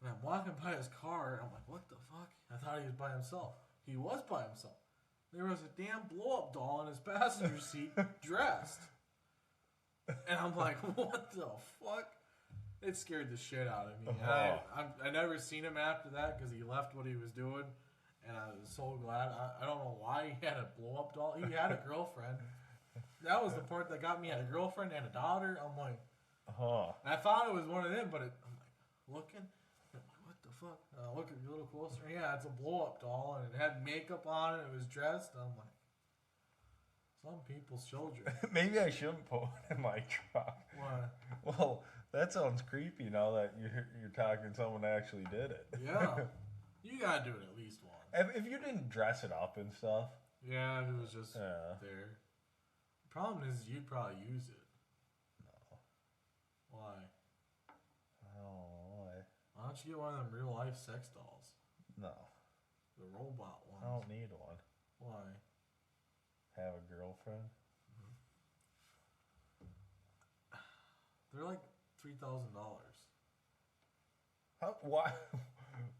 Speaker 2: And I'm walking by his car, and I'm like, what the fuck? I thought he was by himself. He was by himself. There was a damn blow-up doll in his passenger seat, dressed. And I'm like, what the fuck? It scared the shit out of me. And I never seen him after that because he left what he was doing. And I was so glad. I don't know why he had a blow-up doll. He had a girlfriend. That was the part that got me. He had a girlfriend and a daughter. I'm like, I thought it was one of them, but I'm like, looking. I'm like, what the fuck? Look a little closer. Yeah, it's a blow-up doll, and it had makeup on it. It was dressed. I'm like, some people's children.
Speaker 1: Maybe I shouldn't put one in my truck.
Speaker 2: Why?
Speaker 1: Well, that sounds creepy now that you're talking someone that actually did it.
Speaker 2: Yeah. You gotta do it at least once.
Speaker 1: If you didn't dress it up and stuff.
Speaker 2: Yeah, if it was just there. The problem is you'd probably use it.
Speaker 1: No.
Speaker 2: Why?
Speaker 1: I don't know why.
Speaker 2: Why don't you get one of them real life sex dolls?
Speaker 1: No.
Speaker 2: The robot ones.
Speaker 1: I don't need one.
Speaker 2: Why?
Speaker 1: Have a girlfriend?
Speaker 2: They're like $3,000.
Speaker 1: Why?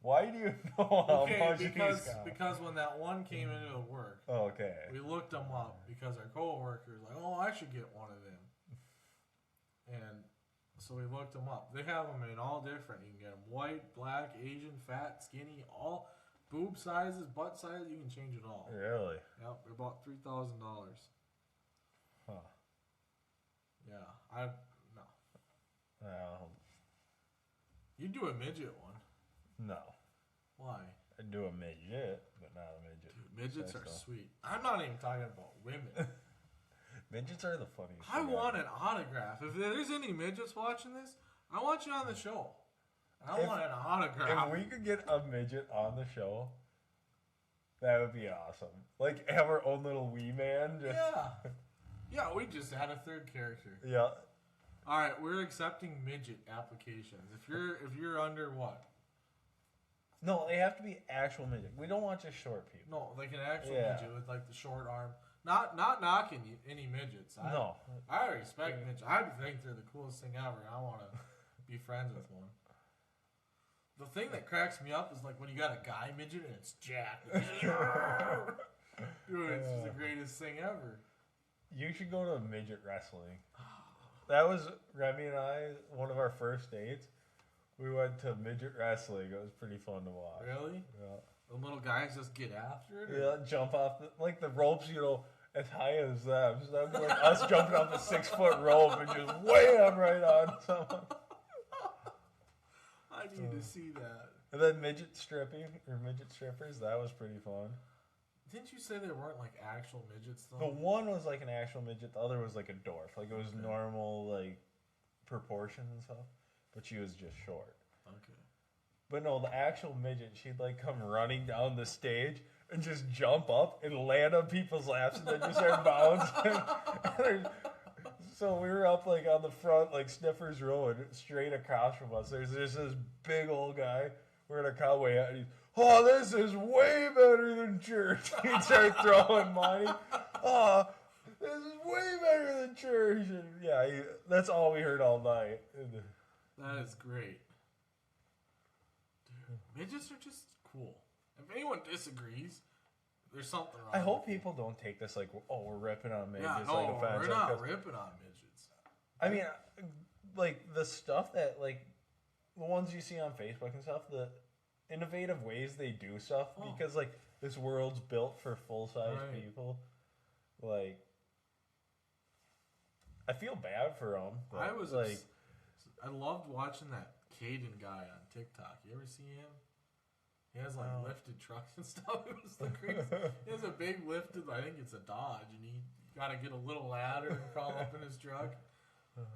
Speaker 1: Why do you know how much these cost?
Speaker 2: Because when that one came into the work, we looked them up because our coworkers like, oh, I should get one of them, and so we looked them up. They have them in all different. You can get them white, black, Asian, fat, skinny, all boob sizes, butt sizes. You can change it all.
Speaker 1: Really?
Speaker 2: Yep, they're about $3,000.
Speaker 1: Huh?
Speaker 2: Yeah, no. You do a midget one.
Speaker 1: No.
Speaker 2: Why?
Speaker 1: I'd do a midget, but not a midget.
Speaker 2: Dude, midgets are sweet. I'm not even talking about women.
Speaker 1: Midgets are the funniest.
Speaker 2: I want an autograph. If there's any midgets watching this, I want you on the show. I want an autograph.
Speaker 1: If we could get a midget on the show, that would be awesome. Like, have our own little wee man.
Speaker 2: Yeah. Yeah, we just had a third character.
Speaker 1: Yeah.
Speaker 2: All right, we're accepting midget applications. If you're under what?
Speaker 1: No, they have to be actual midget. We don't want just short people.
Speaker 2: No, like an actual midget with like the short arm. Not knocking any midgets. I respect midgets. I think they're the coolest thing ever. I want to be friends with one. The thing that cracks me up is like when you got a guy midget and it's jacked. Dude, it's just the greatest thing ever.
Speaker 1: You should go to midget wrestling. That was Remy and I, one of our first dates. We went to midget wrestling. It was pretty fun to watch.
Speaker 2: Really?
Speaker 1: Yeah.
Speaker 2: The little guys just get after it?
Speaker 1: Yeah, jump off the ropes, as high as them. So that'd be like us jumping off a 6-foot rope and just wham right on someone.
Speaker 2: I need to see that.
Speaker 1: And then midget strippers, that was pretty fun.
Speaker 2: Didn't you say they weren't like actual midgets though?
Speaker 1: The one was like an actual midget, the other was like a dwarf. Like it was normal like proportions and stuff. But she was just short.
Speaker 2: Okay.
Speaker 1: But no, the actual midget, she'd like come running down the stage and just jump up and land on people's laps and then just start bouncing. So we were up like on the front, like Sniffer's Row, and straight across from us, there's just this big old guy wearing a cowboy hat, and he's, oh, this is way better than church. He'd start throwing money. Oh, this is way better than church. And yeah, that's all we heard all night.
Speaker 2: That is great. Dude, midgets are just cool. If anyone disagrees, there's something wrong.
Speaker 1: I hope people don't take this like, oh, we're ripping on midgets.
Speaker 2: Yeah, no, we're not ripping on midgets.
Speaker 1: I mean, like the stuff that like the ones you see on Facebook and stuff, the innovative ways they do stuff, because like this world's built for full-size people. Like, I feel bad for them.
Speaker 2: I was
Speaker 1: like,
Speaker 2: I loved watching that Caden guy on TikTok. You ever see him? He has like lifted trucks and stuff. It was the craziest. He has a big lifted, I think it's a Dodge, and he got to get a little ladder and crawl up in his truck.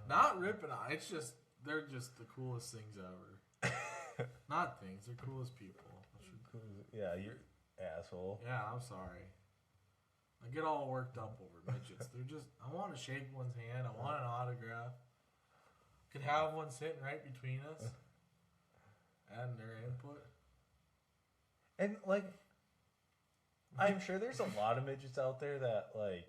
Speaker 2: Not ripping on. It's just they're just the coolest things ever. Not things. They're coolest people.
Speaker 1: Yeah, you're asshole.
Speaker 2: Yeah, I'm sorry. I get all worked up over midgets. They're just. I want to shake one's hand. I want an autograph. Could have one sitting right between us, adding their input.
Speaker 1: And like, I'm sure there's a lot of midgets out there that like,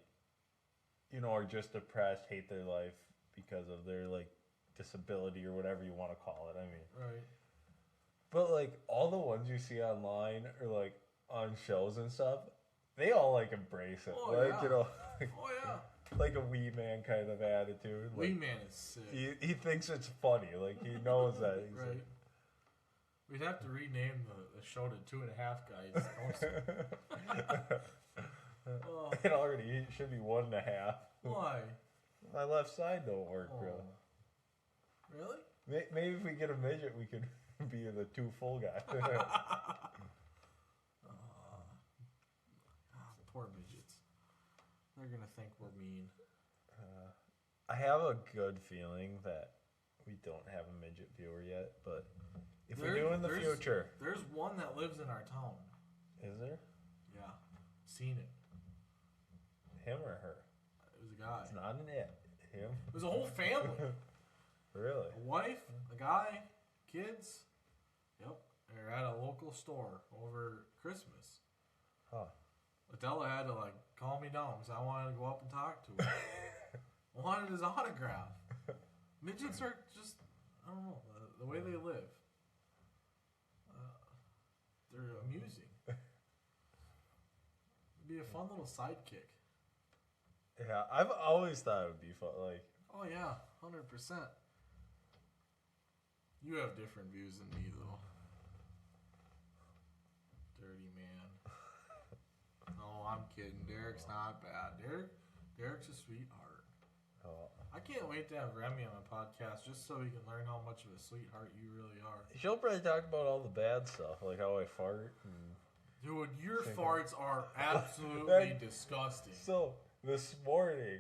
Speaker 1: are just depressed, hate their life because of their like disability or whatever you want to call it. I mean,
Speaker 2: right.
Speaker 1: But like all the ones you see online or like on shows and stuff, they all like embrace it.
Speaker 2: Oh,
Speaker 1: like
Speaker 2: yeah.
Speaker 1: like,
Speaker 2: Oh yeah.
Speaker 1: like a wee man kind of attitude. Like,
Speaker 2: Wee man is sick.
Speaker 1: He thinks it's funny. Like he knows that. He's
Speaker 2: right.
Speaker 1: like,
Speaker 2: We'd have to rename the show to 2.5 Guys.
Speaker 1: It already should be 1.5.
Speaker 2: Why?
Speaker 1: My left side don't work, bro.
Speaker 2: Really?
Speaker 1: Maybe if we get a midget, we could be the 2 full guys.
Speaker 2: Poor midgets. They're gonna think we're mean.
Speaker 1: I have a good feeling that we don't have a midget viewer yet, but if we do in the future.
Speaker 2: There's one that lives in our town.
Speaker 1: Is there?
Speaker 2: Yeah. Seen it.
Speaker 1: Him or her?
Speaker 2: It was a guy.
Speaker 1: It's not an it. Him?
Speaker 2: It was a whole family.
Speaker 1: Really?
Speaker 2: A wife, a guy, kids. Yep. They're at a local store over Christmas.
Speaker 1: Huh.
Speaker 2: Adela had to like calm me down because I wanted to go up and talk to him. I wanted his autograph. Midgets are just, I don't know, the way they live. They're amusing. It'd be a fun little sidekick.
Speaker 1: Yeah, I've always thought it would be fun. Like,
Speaker 2: oh yeah, 100%. You have different views than me though. Dirty man. No, I'm kidding. Derek's not bad. Derek's a sweetheart. I can't wait to have Remy on my podcast just so he can learn how much of a sweetheart you really are.
Speaker 1: She'll probably talk about all the bad stuff, like how I fart.
Speaker 2: Dude, your farts are absolutely disgusting.
Speaker 1: So, this morning,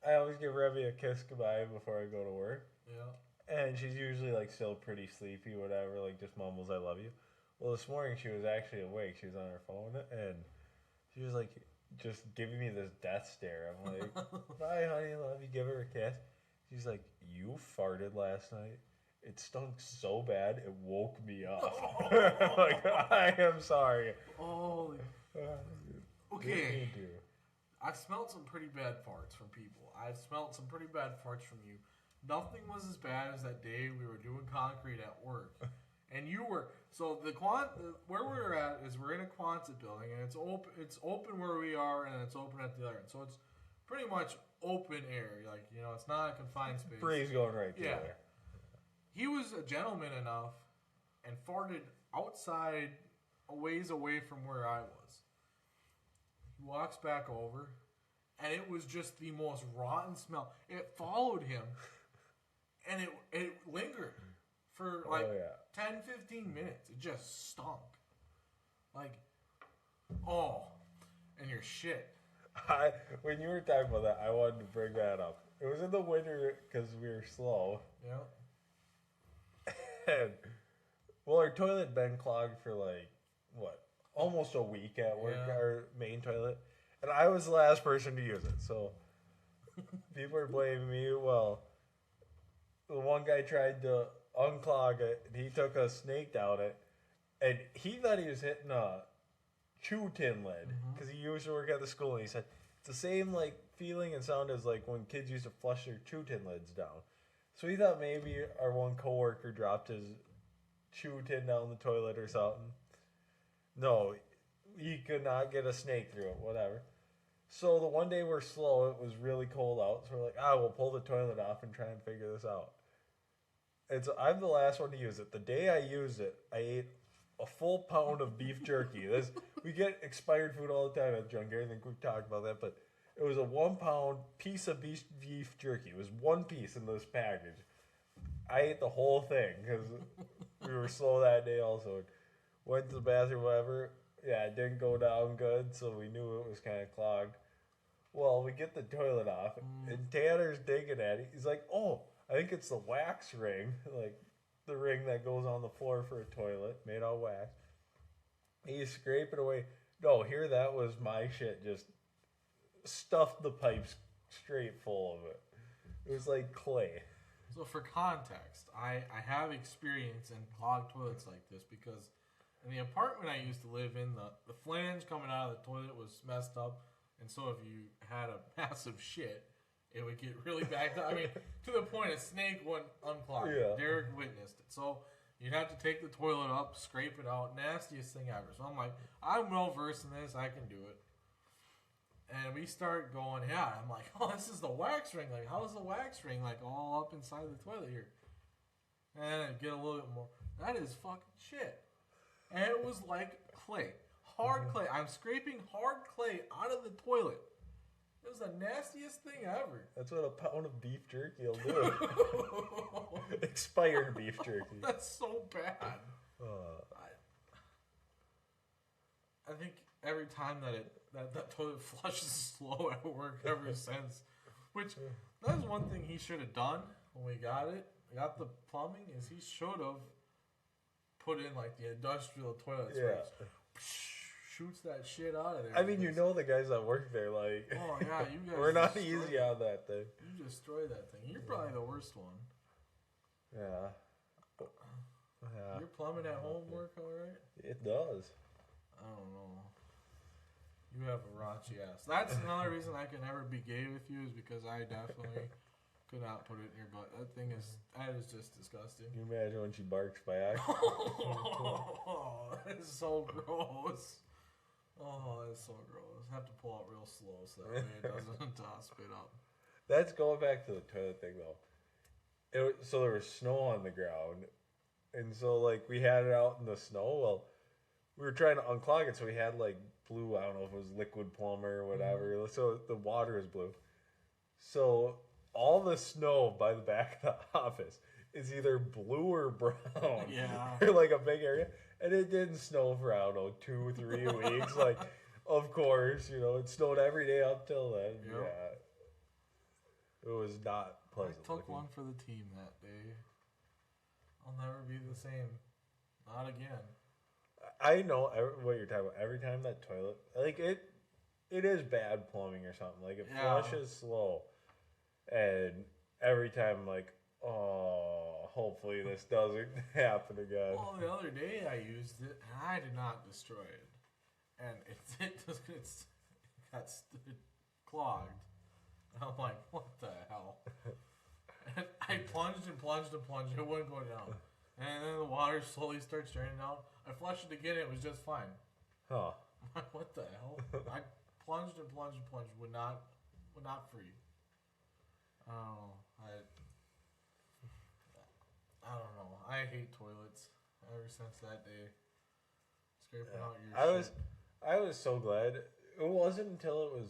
Speaker 1: I always give Remy a kiss goodbye before I go to work.
Speaker 2: Yeah.
Speaker 1: And she's usually, like, still pretty sleepy, whatever, like, just mumbles, I love you. Well, this morning, she was actually awake. She was on her phone, and she was, like, just giving me this death stare. I'm like, bye, honey, love you. Give her a kiss. She's like, you farted last night. It stunk so bad, it woke me up. Like, I am sorry.
Speaker 2: Oh, okay. I've smelled some pretty bad farts from people. I've smelled some pretty bad farts from you. Nothing was as bad as that day we were doing concrete at work. And you were, so where we're at is we're in a Quonset building, and it's open where we are, and it's open at the other end. So it's pretty much open air. Like, it's not a confined space.
Speaker 1: Breeze going right through there.
Speaker 2: he was a gentleman enough and farted outside a ways away from where I was. He walks back over, and it was just the most rotten smell. It followed him, and it lingered for like 10, 15 minutes. It just stunk. Like, and your shit.
Speaker 1: When you were talking about that, I wanted to bring that up. It was in the winter because we were slow.
Speaker 2: Yeah.
Speaker 1: And, well, our toilet had been clogged for like, almost a week at work, our main toilet. And I was the last person to use it. So people are blaming me. Well, the one guy tried to unclog it, and he took a snake down it. And he thought he was hitting a chew tin lid because he used to work at the school, and he said it's the same like feeling and sound as like when kids used to flush their chew tin lids down. So he thought maybe our one coworker dropped his chew tin down the toilet or something. No, he could not get a snake through it. Whatever. So the one day we're slow, it was really cold out, so we're like, we'll pull the toilet off and try and figure this out. And so I'm the last one to use it. The day I used it, I ate a full pound of beef jerky. We get expired food all the time at Junkyard. I think we've talked about that, but it was a 1 pound piece of beef jerky. It was one piece in this package. I ate the whole thing because we were slow that day also. Went to the bathroom, whatever. Yeah, it didn't go down good, so we knew it was kind of clogged. Well, we get the toilet off, and Tanner's digging at it. He's like, I think it's the wax ring, like the ring that goes on the floor for a toilet, made out of wax. He's scraping away. No, here that was my shit, just stuffed the pipes straight full of it. It was like clay.
Speaker 2: So for context, I have experience in clogged toilets like this because in the apartment I used to live in, the flange coming out of the toilet was messed up, and so if you had a massive shit, it would get really backed up. I mean, to the point a snake wouldn't unclog it.
Speaker 1: Yeah.
Speaker 2: Derek witnessed it. So you'd have to take the toilet up, scrape it out. Nastiest thing ever. So I'm like, I'm well versed in this. I can do it. And we start going, I'm like, this is the wax ring. Like, how is the wax ring, like, all up inside the toilet here? And I get a little bit more. That is fucking shit. And it was like clay. Hard clay. I'm scraping hard clay out of the toilet. It was the nastiest thing ever.
Speaker 1: That's what a pound of beef jerky will do. Expired beef jerky.
Speaker 2: That's so bad. I think every time that toilet flushes slow at work ever since. Which, that's one thing he should have done when we got the plumbing, is he should have put in like the industrial toilets where it shoots that shit out of there.
Speaker 1: I mean, the guys that work there, like,
Speaker 2: you guys
Speaker 1: we're not easy on that thing.
Speaker 2: You destroy that thing. You're probably the worst one.
Speaker 1: Yeah.
Speaker 2: Your plumbing at home work all right?
Speaker 1: It does.
Speaker 2: I don't know. You have a raunchy ass. That's another reason I can never be gay with you, is because I definitely could not put it in your butt. That is just disgusting.
Speaker 1: Can you imagine when she barks by accident?
Speaker 2: That is so gross. Oh, that's so gross. I have to pull out real slow so that way it doesn't spit up.
Speaker 1: That's going back to the toilet thing, though. So there was snow on the ground, and so, like, we had it out in the snow. Well, we were trying to unclog it, so we had, like, blue, I don't know if it was liquid plumber or whatever, so the water is blue. So all the snow by the back of the office is either blue or brown.
Speaker 2: Yeah.
Speaker 1: Or, like, a big area. And it didn't snow for, I don't know, 2 or 3 weeks. Like, of course, it snowed every day up till then.
Speaker 2: Yep.
Speaker 1: Yeah. It was not pleasant.
Speaker 2: I took one for the team that day. I'll never be the same. Not again.
Speaker 1: I know what you're talking about. Every time that toilet, like, it is bad plumbing or something. Like, it flushes slow. And every time, like, hopefully this doesn't happen again.
Speaker 2: Well, the other day I used it, and I did not destroy it. And it got clogged. And I'm like, what the hell? And I plunged and plunged and plunged. It wouldn't go down. And then the water slowly starts draining out. I flushed it again. It was just fine.
Speaker 1: Huh.
Speaker 2: I'm like, what the hell? I plunged and plunged and plunged. Would not free. I don't know. I don't know. I hate toilets ever since that day. Scraping out your shit.
Speaker 1: I was so glad. It wasn't until it was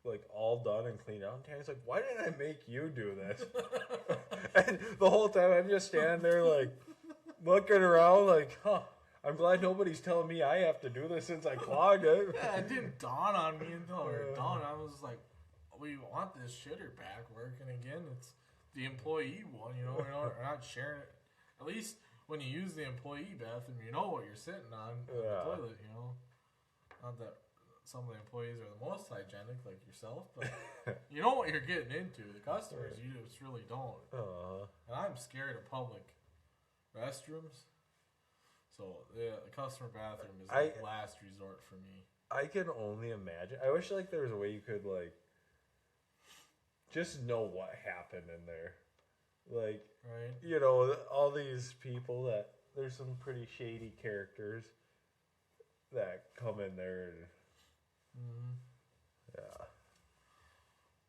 Speaker 1: like all done and cleaned out. And Tanner's like, "Why didn't I make you do this?" And the whole time I'm just standing there like looking around, like, "Huh." I'm glad nobody's telling me I have to do this since I clogged it.
Speaker 2: Yeah, it didn't dawn on me until we were done. I was like, we want this shitter back working again. It's the employee one, we're not sharing it. At least when you use the employee bathroom, you know what you're sitting on the toilet, Not that some of the employees are the most hygienic, like yourself, but you know what you're getting into. The customers, you just really don't. And I'm scared of public restrooms. So the customer bathroom is like last resort for me.
Speaker 1: I can only imagine. I wish like there was a way you could like just know what happened in there. Like, right. All these people that there's some pretty shady characters that come in there. And, yeah.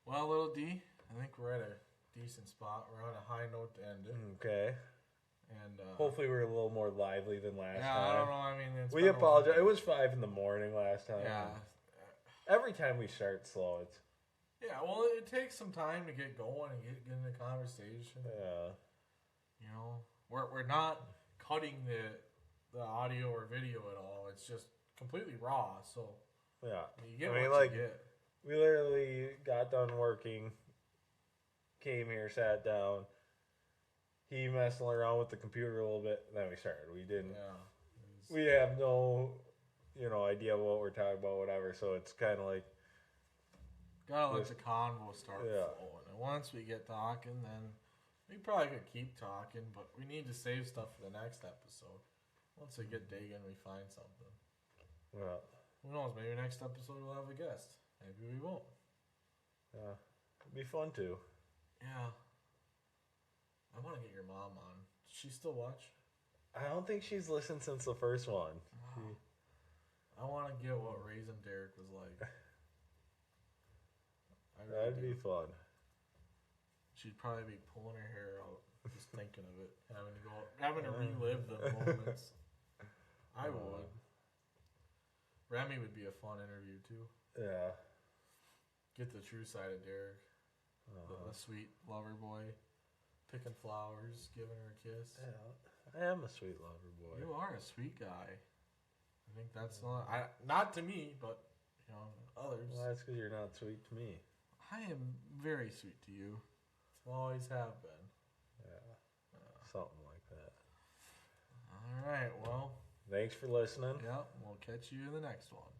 Speaker 2: Well, little D, I think we're at a decent spot. We're on a high note to end it.
Speaker 1: Okay. And hopefully we're a little more lively than last time.
Speaker 2: Yeah, I don't know. I mean,
Speaker 1: we apologize. It was 5 a.m. last time.
Speaker 2: Yeah.
Speaker 1: Every time we start slow, it's.
Speaker 2: Yeah, well, it takes some time to get going and get into conversation.
Speaker 1: Yeah.
Speaker 2: We're not cutting the audio or video at all. It's just completely raw. So
Speaker 1: yeah,
Speaker 2: you get what you get.
Speaker 1: We literally got done working, came here, sat down. He messing around with the computer a little bit, and then we started. We didn't. Yeah. We have no, idea what we're talking about, whatever. So it's kind of like.
Speaker 2: Gotta let the convo start flowing. And once we get talking, then we probably could keep talking, but we need to save stuff for the next episode. Once we get digging, we find something.
Speaker 1: Yeah.
Speaker 2: Who knows? Maybe next episode we'll have a guest. Maybe we won't.
Speaker 1: Yeah. It'd be fun too.
Speaker 2: Yeah. I want to get your mom on. Does she still watch?
Speaker 1: I don't think she's listened since the first one.
Speaker 2: Wow. I want to get what Raising Derek was like.
Speaker 1: That'd be fun.
Speaker 2: She'd probably be pulling her hair out just thinking of it, having to relive the moments. I would. Remy would be a fun interview too.
Speaker 1: Yeah.
Speaker 2: Get the true side of Derek, the sweet lover boy, picking flowers, giving her a kiss.
Speaker 1: Yeah, I am a sweet lover boy.
Speaker 2: You are a sweet guy. I think that's not to me, but others.
Speaker 1: Well, that's because you're not sweet to me.
Speaker 2: I am very sweet to you. Always have been.
Speaker 1: Yeah. Something like that.
Speaker 2: All right. Well.
Speaker 1: Thanks for listening.
Speaker 2: Yeah. We'll catch you in the next one.